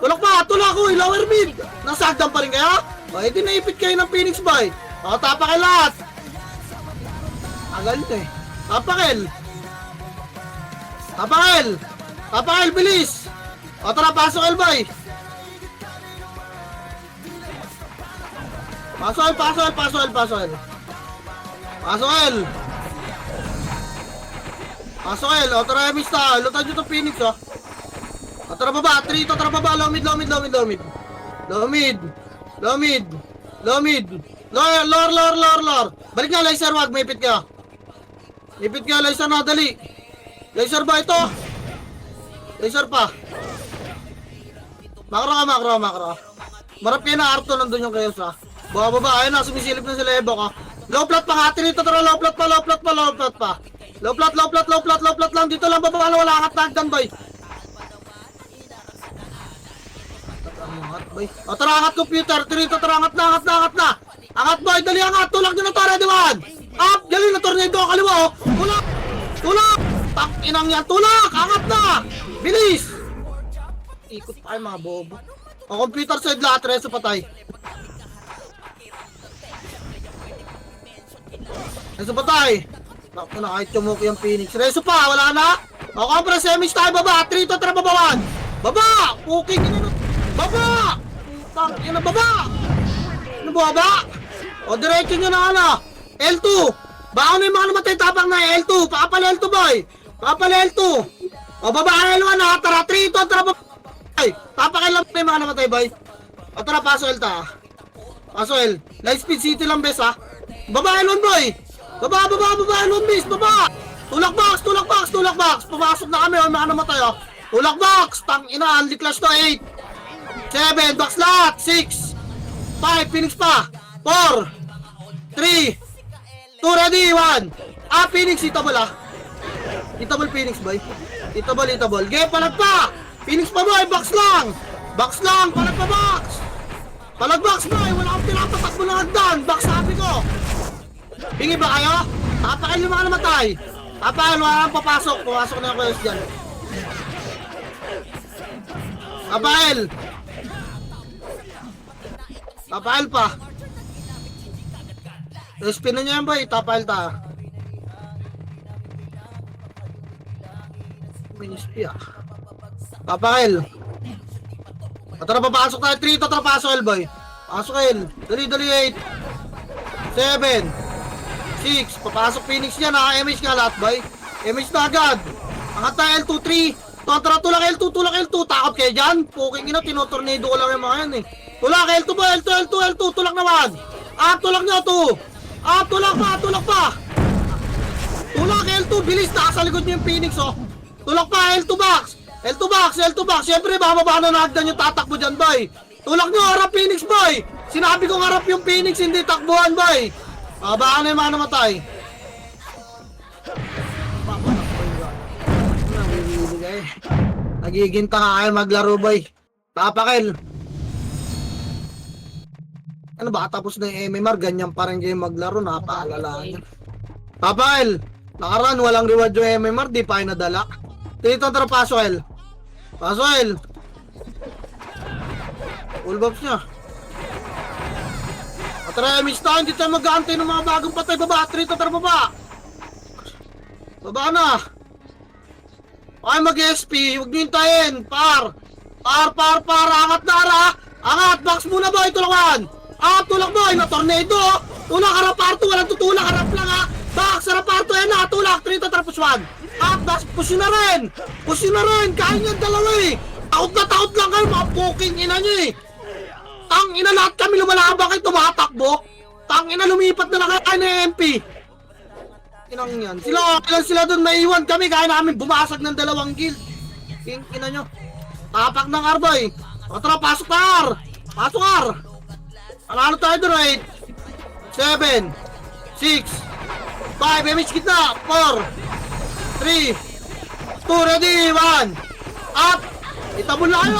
Tulak ko, lower mid. Nasagdan pa rin kaya? O, edi naipit kayo ng Phoenix, boy. O, tapakil lahat. Agal nito eh. Tapakil, bilis. O, tara, pasok, El, boy. Pasok, El. O, tara, Mista. Lutan nyo itong Phoenix, o. O, tara baba, 3, tara baba, low mid. Lower. Balik nga, laser, wag, may ipit ka, laser na, dali. Laser ba ito? Laser pa. Makro. Marap kayo na Arto, nandun yung kayo sa. Baba, ayun na, sumisilip na sila Evo ka. Low plat pa, hati rito, tara, low plat pa. Low plat lang, dito lang, baba, wala angat na agdan, boy. O, tara, angat computer, rito, tara, angat na. Angat, boy, dali, angat, tulak nyo na to, ready one. Up, dali na, tornado, kaliwa, o. Tulak. Tak, inang yan, tulak, angat na. Bilis. Ikot pa kayo, mga bobo. O, computer side lahat, reso patay. Naku na, kahit tumuki yung Phoenix. Reso pa, wala na. O, compress, semis tayo, baba. 3, 2, tara, babawan. Baba! Puking ina. Baba! Tang ina, baba! Ano baba? O, diretso nyo na, ano. L2. Baka na yung mga namatay, tapang na L2. Pakapal L2, boy. O, baba, L1 na. Tara, 3, 2, tara, baba. Tapakin lang na yung mga namatay, boy. O, tara, paso L ta. Paso L. Light speed city lang, bes, ha. Baba, L1, boy. Baba, L1, bes, baba. Tulak box. Pumasok na kami, o, mga namatay, o. Tulak box. Tang ina, unli clash to, 8. 7, box lahat. 6, 5, Phoenix pa. 4, 3, 2, ready, 1. Phoenix, itable, ah. Itable, Phoenix, boy. Itable. Game, palag pa. Phoenix pa, boy. Box lang. Palag pa, box. Palag box, boy. Wala akong pinapatakbo ng hagdan. Box, sabi ko. Hingi ba kayo? Tapakil yung mga namatay. Wala kang papasok. Pumasok na yung kuyos dyan. Tapakil pa. Spin na niya yan, boy. Tapakil ta. Minispi, ah. Tapakil. Tara, papasok tayo. 3, tara, pasok, El, boy. Pasok, El. Dali, 8. 7, 6. Papasok Phoenix niya, naka-MH nga lahat, boy. MH na agad. Angat tayo, L2, 3. Tara, tulak L2. Takot kayo dyan. Puking ina, tinotornado ko lang yung mga yan, eh. Tulak, L2, boy. L2. Tulak naman. Tulak nyo, 2. Tulak pa. Tulak, L2. Bilis, nasa likod nyo yung Phoenix, oh. Tulak pa, L2 box. Siyempre, bababa na nagdan yung tatakbo dyan, boy. Tulak nyo, harap Phoenix, boy. Sinabi kong harap yung Phoenix, hindi takbuhan, boy. Baka na yung mga namatay. Nagiginta nga kayo maglaro, boy. Tapakil. Ano ba, tapos na yung MMR, ganyan pa rin kayo maglaro, napaalala nyo. Tapakil. Nakaraan, walang reward yung MMR, di pa kayo nadala. Dito, tara, paso, El. Full buffs niya. Tara, Mista, hindi tayo mag-aantay ng mga bagong patay. Baba, 3, tara, baba. Baba na. Okay, mag-SP. Huwag nyo hintayin. Par. Angat na, ara. Angat, box muna, boy. Tulakan. Tulak, boy. Na-tornado. Tulak, harap, parto. Walang tutulak. Harap lang, ha. Box, harap, parto. Yan na. Tulak. 3, tara, push 1. Box, push na rin. Kaya nyo dalawa, eh. Takot lang kayo. Mga poking ina nyo, eh. Tang ina, lahat kami lumalabang kayo. Tumatakbo. Tang ina, lumipat na lang kayo na MP. Inang yan. Sila doon maiwan kami. Kaya namin bumasag ng 2 guild. Ina nyo. Tapak ng R, boy. Tara, pasok R. Ano tayo doon? 8, 7, 6, 5, image gitna, 4, 3, 2, ready, 1, up! Itabon na kayo,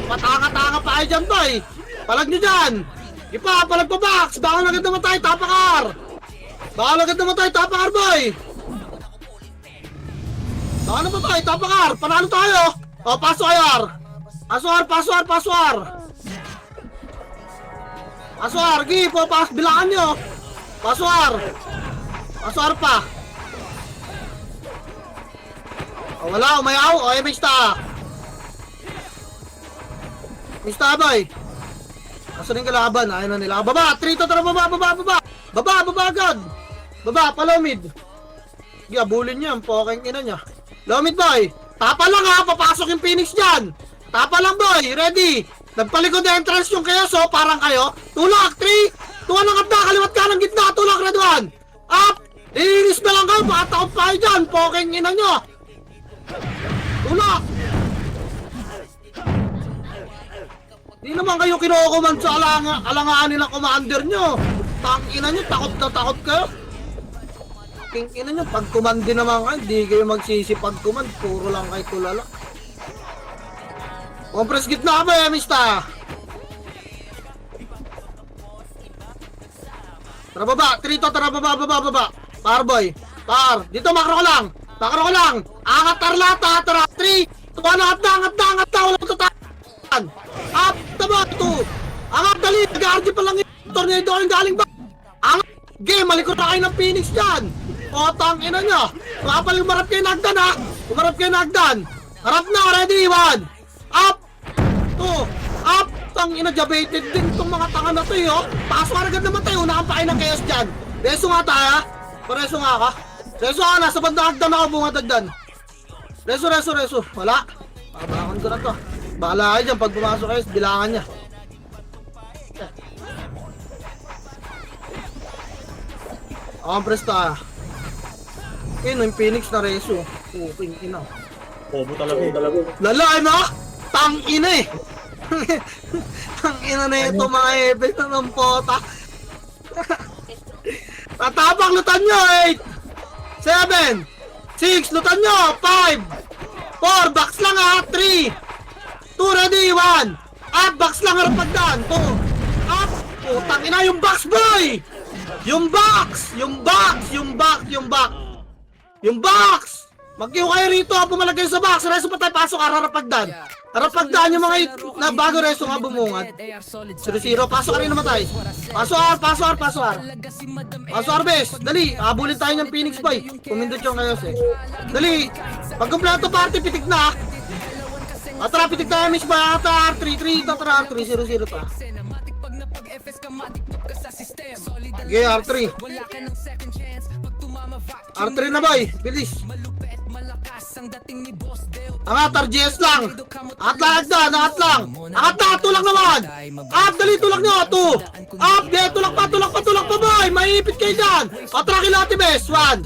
patanga-tanga pa kayo dyan, boy. Palag nyo dyan. Ipa, palag pa box. Baka agad namatay, tapakar. Baka agad namatay, tapakar, boy. Baka namatay, tapakar. Panalo tayo. O, paswar. Paswar, paswar, paswar. Paswar, gipo, bilangan nyo. Paswar. Paswar pa. O, wala, umayaw. O, image ta. Mista boy. Asan yung kalaban? Ayaw na nila. Baba! 3 to tara baba! Baba! Baba! Baba! Baba agad! Baba! Palomid! Gabulin niya. Poking ina niya. Lomid boy! Tapa lang ha! Papasok yung Phoenix dyan! Tapa lang boy! Ready! Nagpalikod na entrance yung kayo. So parang kayo. Tulak! 3! Tuwan ng kapda! Kaliwat ka ng gitna! Tulak! Red 1! Up! Iinis na lang kayo! Patakot pa kayo dyan! Poking ina nyo! Tulak! Di naman kayo kinokomand sa alangaan nila commander nyo. Tangina nyo, takot na takot kayo. Tingina nyo, pag command din naman kayo, di kayo magsisi pag command. Puro lang kayo tulala. Compress gitna ba eh, mista? Tara baba, 3 to, tara baba, baba, baba. Par boy, par. Dito makro ko lang. Makro ko lang. Angat tarlata, tara. 3, angat na, wala tatakan. Up, taba, 2. Angat, dali, nag-RG pa lang yung tornado yung galing ba? Angat, game, malikot na kayo ng Phoenix dyan. O, tangina nyo. Kapal, umarap kayo nagdan ha. Umarap kayo nagdan. Harap na, ready, 1. Up, 2. Up, tangina, jabated din itong mga tanga na to eh, oh. Paswar agad naman tayo, unahan pa kayo ng chaos dyan. Reso nga tayo ha. Pareso nga ka. Reso ka na, sa bandang hagdan ako bungatagdan. Reso. Wala. Pabakan ko na to. Bahala kayo dyan, pag pumasok kayo, bilangan niya. Compress ta. Yun, yung Phoenix na reso. Puking ina. Bobo talaga. Lalaki na! Tangina eh! Tangina na ito mga ebes na ng pota. Tatapang, lutan nyo! 8, 7, 6, lutan nyo! 5, 4, box lang ha! 3, 2, ready, 1. Up, box lang harap pagdaan. 2, up. Putang ina, yung box, boy! Yung box! Mag-iw kayo rito, pumalagay sa box. Reso pa tayo, pasok, harap pagdaan. Harap pagdaan yung mga na bago reso nga bumungad. 0-0, pasok ka rin naman tayo. Pasok, bes. Dali, abulin tayo ng Phoenix, boy. Pumindot yung kayo, eh. Dali, pag kumpleto party, pitik na. Atara, pitik tayo, miss ba? Atara, 3-3, tatara, 3-0-0 pa. Okay, R3. R3 na boy, bilis. Angat, RGS lang. Angat lang. Angat na, tulak naman. Up, dali, tulak nyo, 2. Up, tulak pa boy. Maipit kayo dyan. Atara, kilati bes, 1.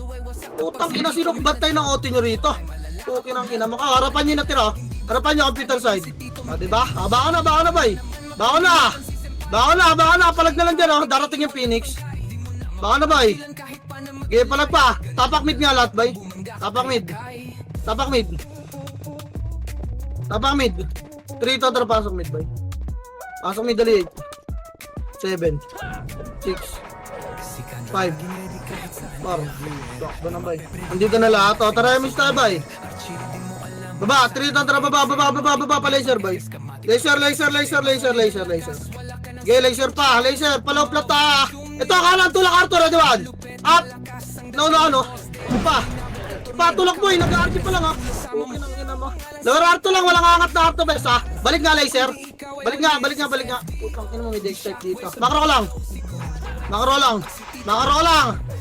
Putang ina, sino bantay ng OT nyo rito? Okay nang ina, harapan nyo na tira. Harapan nyo, computer side. Diba? Baka na, boy. Baka na, palag na lang dyan, oh. Darating yung Phoenix. Baka na, boy. Okay, palag pa. Tapak mid nga lahat, boy. Tapak mid. 3 to, tara, pasok mid, boy. Pasok mid, dali. 7, 6, 5, 4. Takbo na, boy. Andito na lahat, oh. Tara, miss tayo, boy. Baba, 3 to, tara, baba, pa laser, boy. Laser. Okay, laser pa, palaw plata. Ito, kanan, tulak, Arthur, ready, 1. Up. No. Pa, tulak, boy, nag-arty pa lang, ha. Okay nang ina mo. Lower Arthur lang, walang angat na Arthur, bes, ha. Balik nga, laser. Balik nga. Putang ina mo, may deck type dito. Makro lang.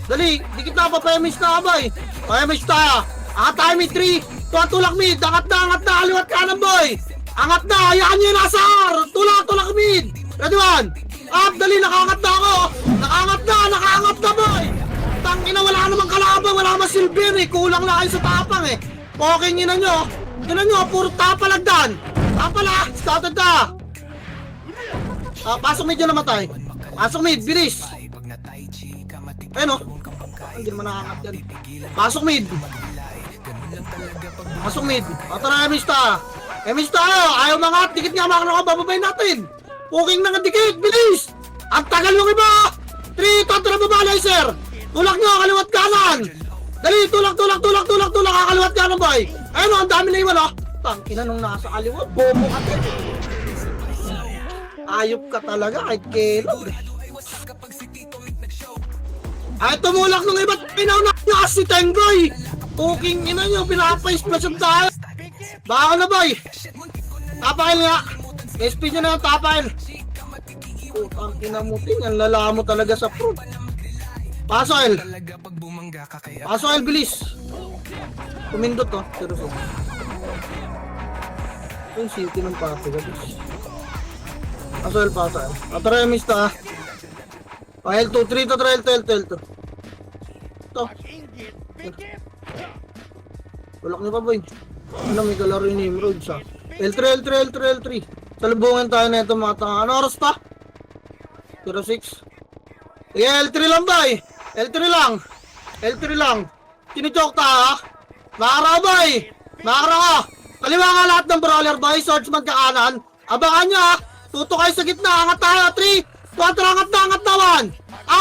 Dali, dikit na pa, pa-image na, boy. Pa-image tayo. Angat tayo, mid 3. Tulak mid, angat na, aliwat kanan, boy. Angat na, hayaan nyo yung nasar. Tulak mid. Ready, 1. Up, dali, nakaangat na ako. Nakaangat na, boy. Tangina, wala namang kalaban, wala namang silver, eh. Kulang na kayo sa tapang, eh. Poking ina nyo. Ina nyo, puro tapalagdan. Tapala, started ka. Pasok medyo namatay. Pasok mid, bilis. Ayun o. Hindi naman nakakat yan. Pasok mid. Pasok mid. O tara, Emista. Emista, ayaw mangat. Dikit nga, makakano ka, bababay natin. Puking na nga dikit, bilis. Ang tagal nung iba. 3, tatra babalay, sir. Tulak nyo, kaliwat kanan. Dali, tulak, kakaliwat kanan, boy. Ayun o, ang dami na iwan o. Tangina nung nasa kaliwat, bobo ka din. Ayop ka talaga, kahit kelog. Ay, tumulak nung iba't pinaw na nyo si Tengboy. Puking ina nyo, pinapa-splash up tayo. Baka na, boy. Tapakil nga. SP nyo na yung tapakil. Putang ina mo, ang lala mo talaga sa fruit. Paso, El. Paso, El, bilis. Tumindot, oh. Seryoso. Yung city ng pato, guys. Paso, El, paso, El. Atara yung mista, ah. L2, 3 to, L2. Ito. Walak niyo pa, boy. Ano, may kalaro yung Nimrod siya. L3. Salubungan tayo na ito, mga tanga. Ano oras pa? 06. Yeah, L3 lang, boy. L3 lang. Tinichok ta, ha? Makara, boy. Makara. Kaliwa nga lahat ng brawler, boy. Swords magkakanan. Abangan nyo, ha? Tuto kayo sa gitna. Angat tayo, 3. 4, angat na, 1.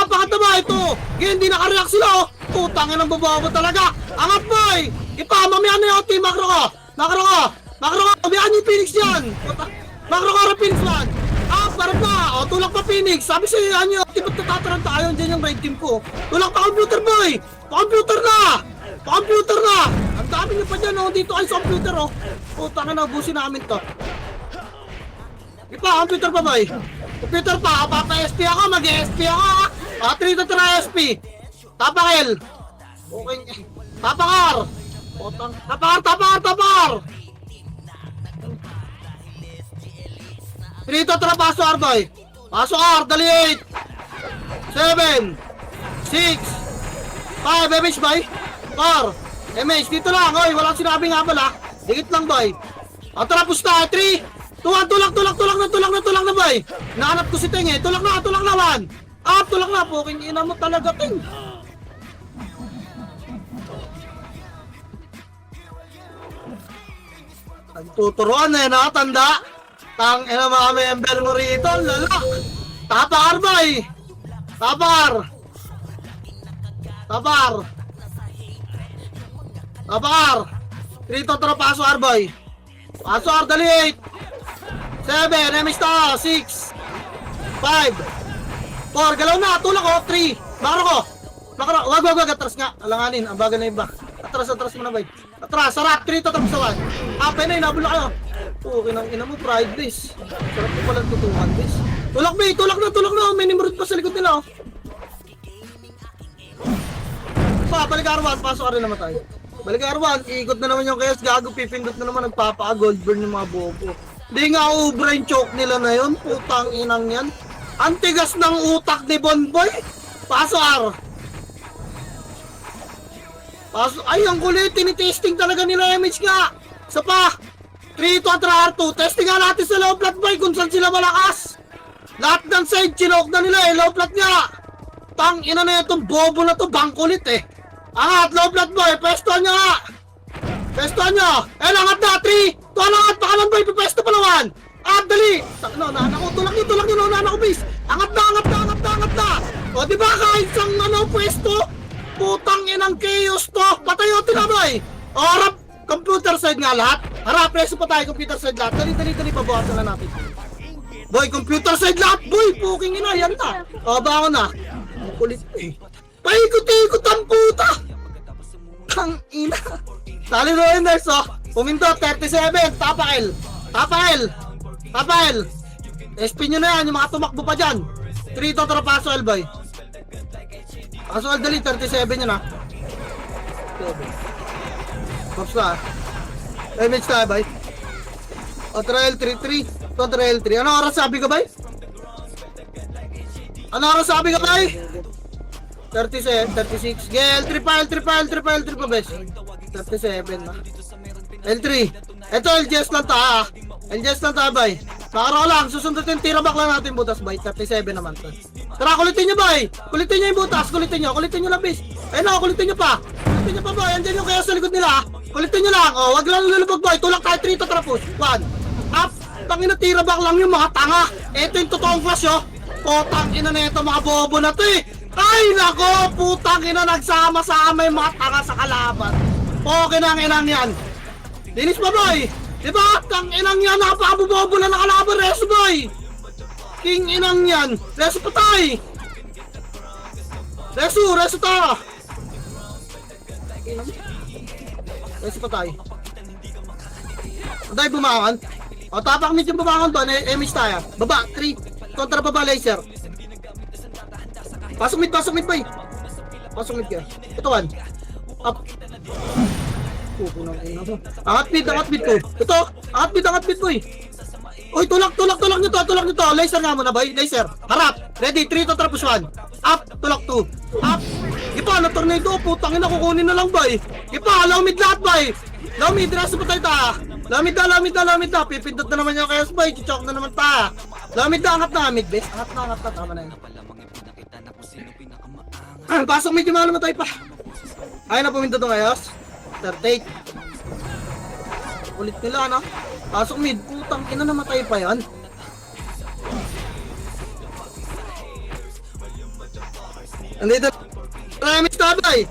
Pangat na ba ito? Hindi nakareact sila, oh. Putangin ang babawa mo talaga. Angat, boy. Mamaya na yung team. Makro ko. Mamaya yung Phoenix yan. Makro ko, Phoenix man. Parang na. Tulak pa Phoenix. Sabi sa'yo, yan yung team. Tataran tayo. Diyan yung raid team ko. Tulak pa computer, boy. Computer na. Ang dami nyo pa dyan, oh. Dito kayo sa computer, oh. Putangin na, ubusin namin to. Computer pa, boy. Computer pa, papa-SP ako, mag-SP ako, ha? 3 to 3 SP. Tapakil. Okay. Tapakar. Tapakar. 3 to 3, paso R, boy. Paso R, dali 8. 7. 6. 5, MH, boy. 4. MH, dito lang, oy. Walang sinabing habal, ha? Dikit lang, boy. Tara, pusta, 3. Tulak na, boy. Nahanap ko si Ting, eh. Tulak na, 1. Tulak na, puking ina mo talaga, Ting. Nagtuturuan, eh, nakatanda. Tang ina mga member mo rito, lala. Tapar, boy. Tapar. 3 to 3, paso R, boy. Paso R, dali 8. 7, Emista, 6. 5. 4, galaw na, tulak ko, 3. Makro ko. Wag, atras nga. Alanganin, ang bagal na iba. Atras mo na, boy. Atras, sarap, 3 to 3 sa 1. Apay na, inabula kayo. Okay nang ina mo, pride base. Sarap ko palang tutungan base. Tulak na, may Nimrod pa sa likod nila, oh. Balik R1, pasok ka rin naman tayo. Balik R1, iikot na naman yung chaos, gago, pipindot na naman, nagpapa-gold burn yung mga bobo. Di nga ubra yung choke nila na yun, putang inang yan. Antigas ng utak ni Bonboy. Paso R. Ay, ang kulit, tinitesting talaga nila image nga. Isa pa, 3 to R2, testing nga natin sa low plat, boy, kung saan sila malakas. Lahat ng side, chinoke na nila, low plat nga. Tang ina na itong bobo na to, bangkulit, eh. Angat, low plat, boy, pesto nyo nga. Angat na, 3. Angat pa kanan, boy, pesto pa naman. Dali. Naanak ko, tulak nyo, naanak ko, bis. Angat na. O, diba, kahit sang, pwesto. Putang inang chaos to. Patayotin na, boy. O, harap, computer side nga lahat. Harap, preso pa tayo, computer side lahat. Dali, pabuhasan na natin. Boy, computer side lahat, boy. Puking ina, yan na. O, bangon na. Ang kulit, eh. Paikot-ikot ang puta. Tang ina. Tali Ruiners, oh. Pumindot, 37. Tapakil. SP nyo na yan, yung mga tumakbo pa dyan. 3 to 3, paso L, boy. Paso L, dali, 37 yun, ha. Pops na, ha. Image na, boy. O, trail 3-3. To trail 3. Ano oras sabi ka, boy? 37, 36. L3 pa, bes. 37 na. L3. Ito, LGS lang ta, ha. LGS lang ta, boy. Makaraw lang, susunod yung tira back lang natin butas bay. 37 naman to. Tara, kulitin nyo bay. Kulitin nyo yung butas, kulitin nyo lang bis. Ayun na, kulitin nyo pa. Kulitin nyo pa bay, andyan yung kaya sa likod nila. Kulitin nyo lang, wag lang lulubog bay. Tulak tayo 3 to trapos. 1. Up. Tangina, tira back lang yung mga tanga. Ito yung totoong clash oh. Potang ina na ito mga bobo na to eh. Ay nako, putang ina, nagsama-sama yung mga tanga sa kalaban. Okay na ang inang yan. Linis pa boy. Diba? Tang inang yan, napakabobo na nakalaban. Reso boy. King inang yan. Reso patay. Reso ta. Reso patay. Patay bumangan. O tapak mid yung bumangan doon. Image tayo. Baba, 3. Kontra baba laser. Pasok mid boy. Pasok mid ka. Ito 1. Up. Pupunang ina mo. Angat mid ko. Ito, angat mid boy. Uy, tulak nyo to. Laser nga muna boy. Laser. Harap. Ready, 3 to trapos 1. Up, tulak 2. Up. Ipa, na tornado. Putang ina, kukunin na lang boy. Ipa, allow mid lahat boy. Allow mid, rasa pa tayo ta. Lamid na. Pipindot na naman yung KS boy. Chichok na naman ta. Lamid na, angat na. Mid base. Angat na. Tama na yun. Pasok medyo mahal matay pa. Ayun na puminto itong ayos. 38. Ulit nila ano. Pasok mid. Putang ina, namatay pa yan. Andito. Tara, tabay.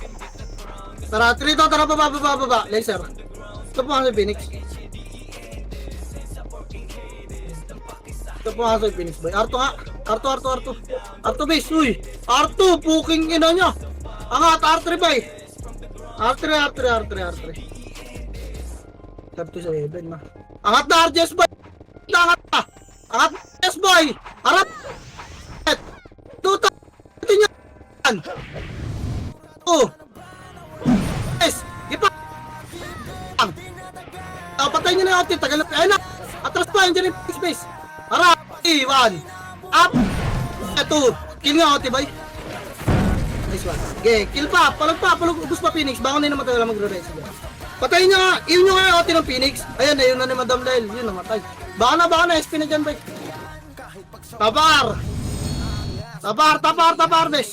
Tara, 3 to. Tara, baba. Laser. Ito po nga sa Phoenix. Ito po nga sa Phoenix boy. Arto nga. Arto base. Uy. Arto. Puking ina niya. Angat. R3 boy. R3. 37 ma. Angat na RJS boy. Angat na. Angat na RJS boy. Harap. Tuta. Ito niya. Oh. Yes. Gipa. Patay niyo na yung outil. Tagal na. Ayun na. Atras pa. Yan yung space. Harap. 1. Up. 2. Kill nga outil boy. Nice one. Okay. Kill pa. Palag. Ubus pa Phoenix. Bangon din na matagal na magre-res. Patayin niyo nga. Iyon nyo nga yung outil ng Phoenix. Ayan. Ayun na ni Madam Lyle. Yun namatay. Baka na. SP na dyan boy. Tapar. Bes.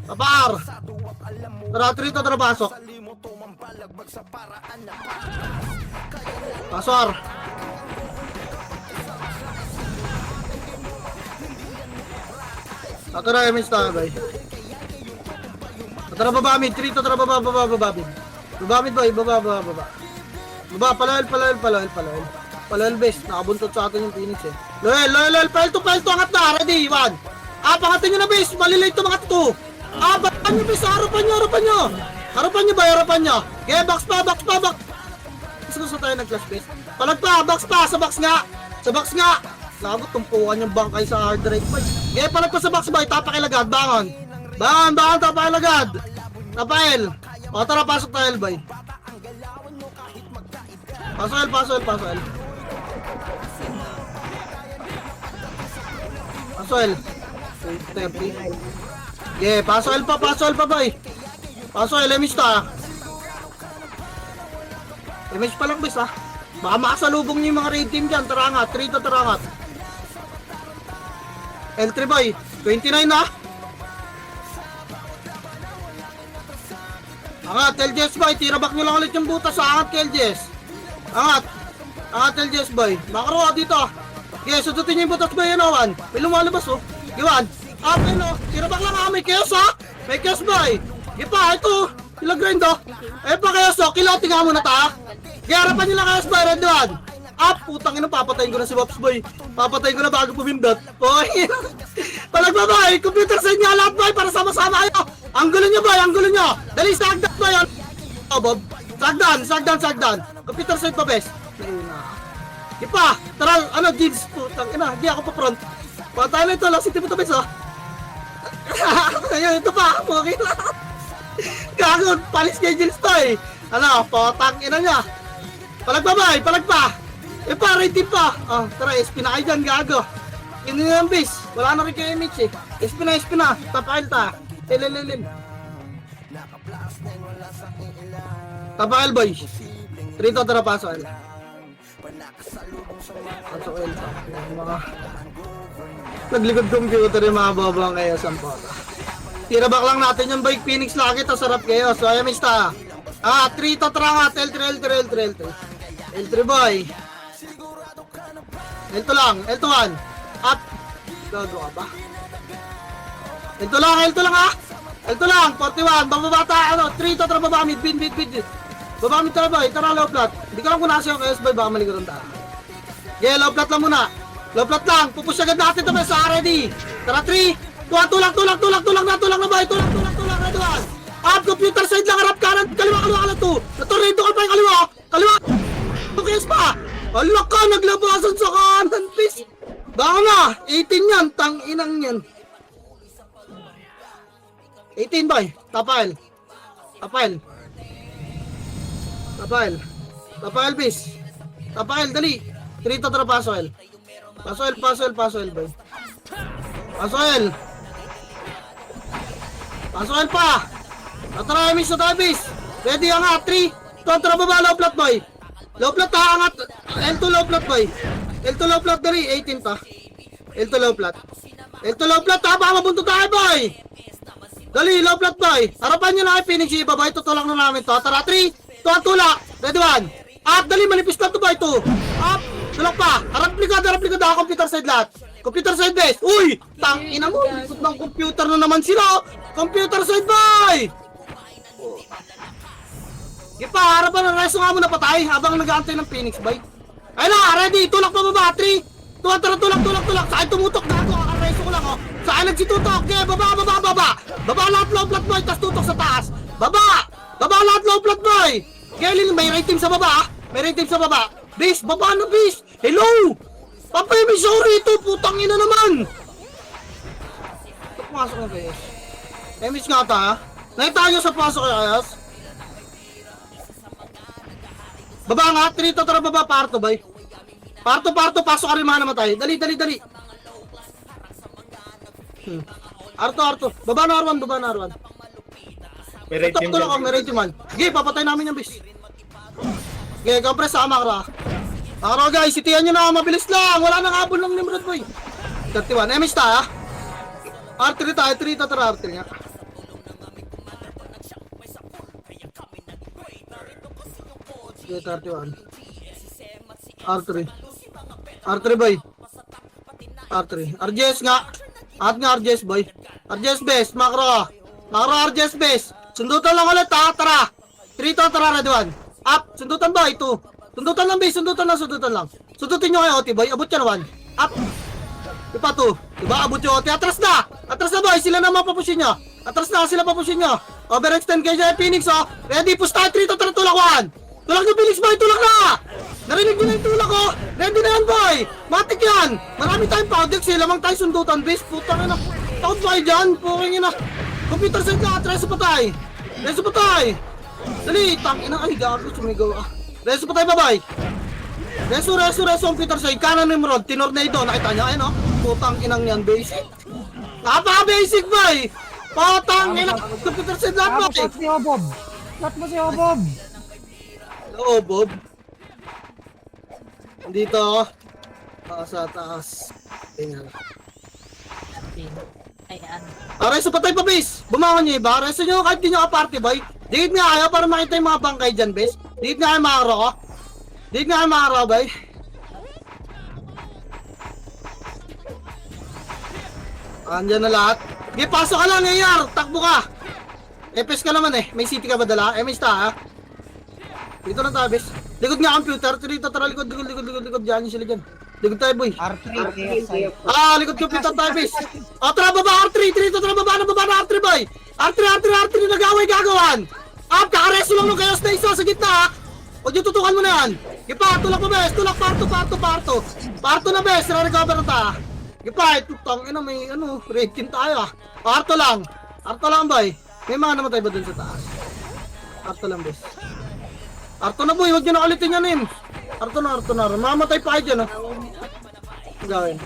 Tapar. Tara, 3 to. Tara, pasok. Pasor. Tara, image tayo, bay. Tara, baba mid. 3 to. Tara, baba mid. Baba mid, bay. Baba. Baba, palahil. Palahil, best. Nakabuntot sa atin yung Phoenix, eh. Loyal. Pile to. Angat na. Ready, 1. Pangatin nyo na, best. Malilate to, mga 2. Bakan nyo, best. Harapan nyo. Okay, box pa. Gusto tayo nag-clash, best. Palag pa, box pa. Sa box nga. Lagot, tumpukan yung bangkay sa hard drive, boy. Okay, palag pa sa box, boy. Tapakilagad, bangon. Tapakilagad. Tapail. O, tara, pasok tayo, boy. Pasok. Pasok. 30. Yeah, pasok pa, boy. Pasok, image ta. Image pa lang, bis, ha. Baka makasalubong niyo yung mga raid team dyan. Tarangat, 3 to tarangat. L3, boy. 29 na. Angat, LJS, boy. Tira back nyo lang ulit yung butas, ha. Angat, LJS. Angat, LJS, boy. Makaroa dito. Okay, sututin nyo yung butas, boy. Yan, Owan. May lumalabas, oh. Iwan. Okay, no. Tira back lang, ha. May chaos, ha. May chaos, boy. Ipa, ito. Ilagrind, oh. Pa, chaos, oh. Kiloting nga muna, ta. Kaya harapan nyo lang chaos, boy. Red one. Putang ina, papatayin ko na si Wops, boy. Papatayin ko na bago pumindot. Boy. Palagba, boy. Computer sa inyo lahat, boy. Para sama-sama kayo. Anggulo nyo, boy. Dali, sagdan, boy. Bob. Sagdan. Computer sa ito, bes. Ipa, tara, Gids. Putang ina, di ako pa front. Patay na ito, last city mo ito, bes, oh. Ayun, ito pa, okay na. Gagod, palis schedules to, eh. Potang ina niya. Palagpa. Pa, rating pa. Tara, SP na kayo dyan, gago. Hindi na yung base. Wala na rin kayo image, eh. SP na. Tapakil ta. Lil. Tapakil, boy. 3 to, tara, pasok. At so, L. Mga... Naglikod computer yung mga babang kayo sa pota. Tira back lang natin yung bike Phoenix lagi to sarap kayo. So ayan mista. 3 to trangat L3 L3 boy. L2 lang, L2 1. Up. Gago ka ba? L2 lang ha. L2 lang, 41. Bababa tayo, 3 to tra baba mid. Baba mid tayo boy, tara low flat. Hindi ko lang kung nasa yung KS boy, baka maliguran tayo. Okay, low flat lang muna. Low flat lang, pupush agad natin ito sa ready. Tara 3, tulak na boy, tulak, ready 1. Up, computer side lang, harap kanan, kaliwa 2. Natornado ka pa yung kaliwa. KS pa. Alak ka, naglabasan sa kanan, please. Baka na, 18 yan, tang inang yan. 18 boy, tapile, bis. Tapile, dali. 3 to tra paso L. Paso L boy. Paso L pa. Natara emis na tayo bis. Ready ang 3. Kontra baba, low flat boy. Low flat ha, angat. L2 low flat boy. L2 low flat dali, 18 pa. L2 low flat ha, baka mabunto tayo boy. Dali, low flat boy. Harapan nyo na kay Phoenix, ibabay, tutulak na namin to. Tara 3, tulak. Ready 1. Up, dali, manipis lang to boy, 2. Up, tulak pa. Harap likod ha, computer side lahat. Computer side base. Uy, tang ina mo, ikot ng computer na naman sila. Computer side boy. Ipa, harapan ng reso nga muna patay habang nag-aantay ng Phoenix boy. Ayun na, ready, tulak pa baba, 3. Tulak. Saan tumutok na ako? Reso ko lang oh. Saan nagsitutok? Okay, baba. Baba lahat low flat boy, tas tutok sa taas. Baba lahat low flat boy. Kaya may right team sa baba. Base, baba na base. Hello. Papay, may sorry ito, putang ina naman. Ito pumasok na base. Emis nga ta ha. Nakita nyo sa pasok kay Ayas. Baba nga, 3 to tara baba, parto boy. Parto, pasok ka rin mga namatay. Dali. Arto. Baba na R1. May right team Tulak ako, may right team man. Sige, papatay namin yung bis. Sige, compress sa Amakra. Amakra guys, sitihan nyo na, mabilis lang. Wala nang habol ng Nimrod boy. 31, MS ta ha. R3 tayo, 3 to tara R3 nga. Sige, 31. R3 boy. R3. RJS nga. At nga RJS boy. RJS base. Macro RJS base. Sundutan lang ulit ha. Tara. 3 to tara red 1. Up. Sundutan boy. 2. Sundutan lang base. Sundutan lang. Sundutin nyo kayo OT boy. Abot yan 1. Up. Ipa 2. Diba? Abot yung OT. Atras na boy. Sila na mapapusin nyo. Overextend kayo dyan Phoenix oh. Ready. Push tayo. 3 to tara tulak 1. Tulak nyo Phoenix boy. Tulak na. Narinig nyo na yung tulak ko! Ready na yan boy! Matik yan! Marami tayong powdex eh! Lamang tayo sundutan base! Putang ina! Takot ba kayo dyan? Puking ina! Computer side ka! Reso patay! Dali! Tang ina! Ay gago! Sumigaw ah! Reso patay babay! Reso! Computer side! Kanan ng Nimrod! Tinornado! Nakita niya? Ayun oh! Putang inang yan! Basic! Napaka-basic boy! Putang ina! Computer side lahat boy! Shot mo si Obob! Oo Bob! Dito sa taas. Tingnan. Ayan. Reso patay pa base. Bumangon nyo iba. Reso nyo kahit di nyo ka-party boy. Dikit nga kayo para makita yung mga bangkay dyan base. Dikit nga kayo mga ro boy. Andyan na lahat. Sige, pasok ka lang AR. Takbo ka. FS ka naman eh. May city ka ba dala? MS ta ha. Dito lang tayo base. Likod nga computer. Dito tara likod. Diyan sila dyan. Likod tayo boy. R3, chaos side. Likod computer tayo base. Tara baba R3. Tara baba na R3 boy. R3 nag-away gagawan. Kakareso lang ng chaos na isa sa gitna ha. O dyan tutukan mo na yan. Gipa, tulak mo bes. Tulak parto. Parto na bes. Recover na ta. Gipa, tutang ina may red team tayo ah. Parto lang boy. May mga namatay ba dun sa taas? Parto lang bes. Arto na boy, huwag nyo nakalitin yan Nim. Arto na. Mamatay pa kayo dyan gawin.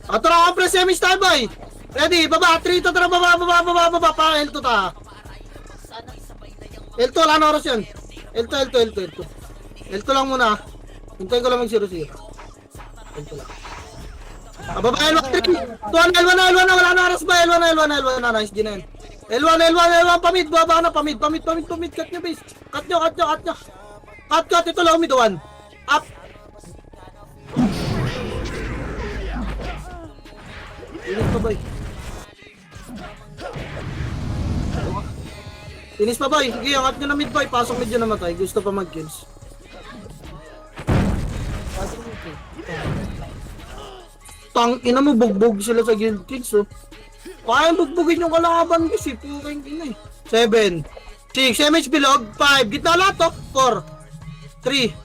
Arto na compress semis tayo boy. Ready, baba, 3 to tara, baba, pa, L2 ta. L2, wala na oras yan. L2 lang muna. Hintayin ko lang mag 0-0. Hintayin ko lang. Ababa L1, 3, 2, L1 na, wala na aras ba? L1 na, nice, G na yun. L1, pamid, baba na, pamid, cut nyo, base. Cut nyo. Cut, ito lang, mid, 1. Up. Inis pa, boy. Inis pa, boy. Sige, angat nyo na mid, boy. Pasok mid yun namatay. Gusto pa mag-kills. Tang ina mo, bugbog sila sa guild kills, oh. Kaya bugbugin yung kalaban kasi puking ina eh. 7, 6, MH bilog, 5, gitna lahat to, 4, 3,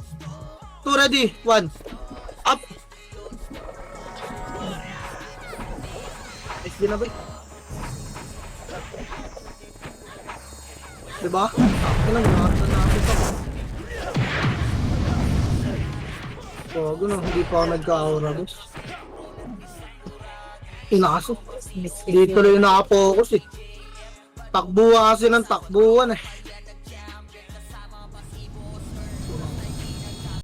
2 ready, 1, up. Nice din na ba? Diba? Kailan nga, natin pa. Bago na, hindi pa ako nagka-aura, boss. Inaso. Dito lang yung nakapokus eh. Takbuhan kasi ng takbuhan eh.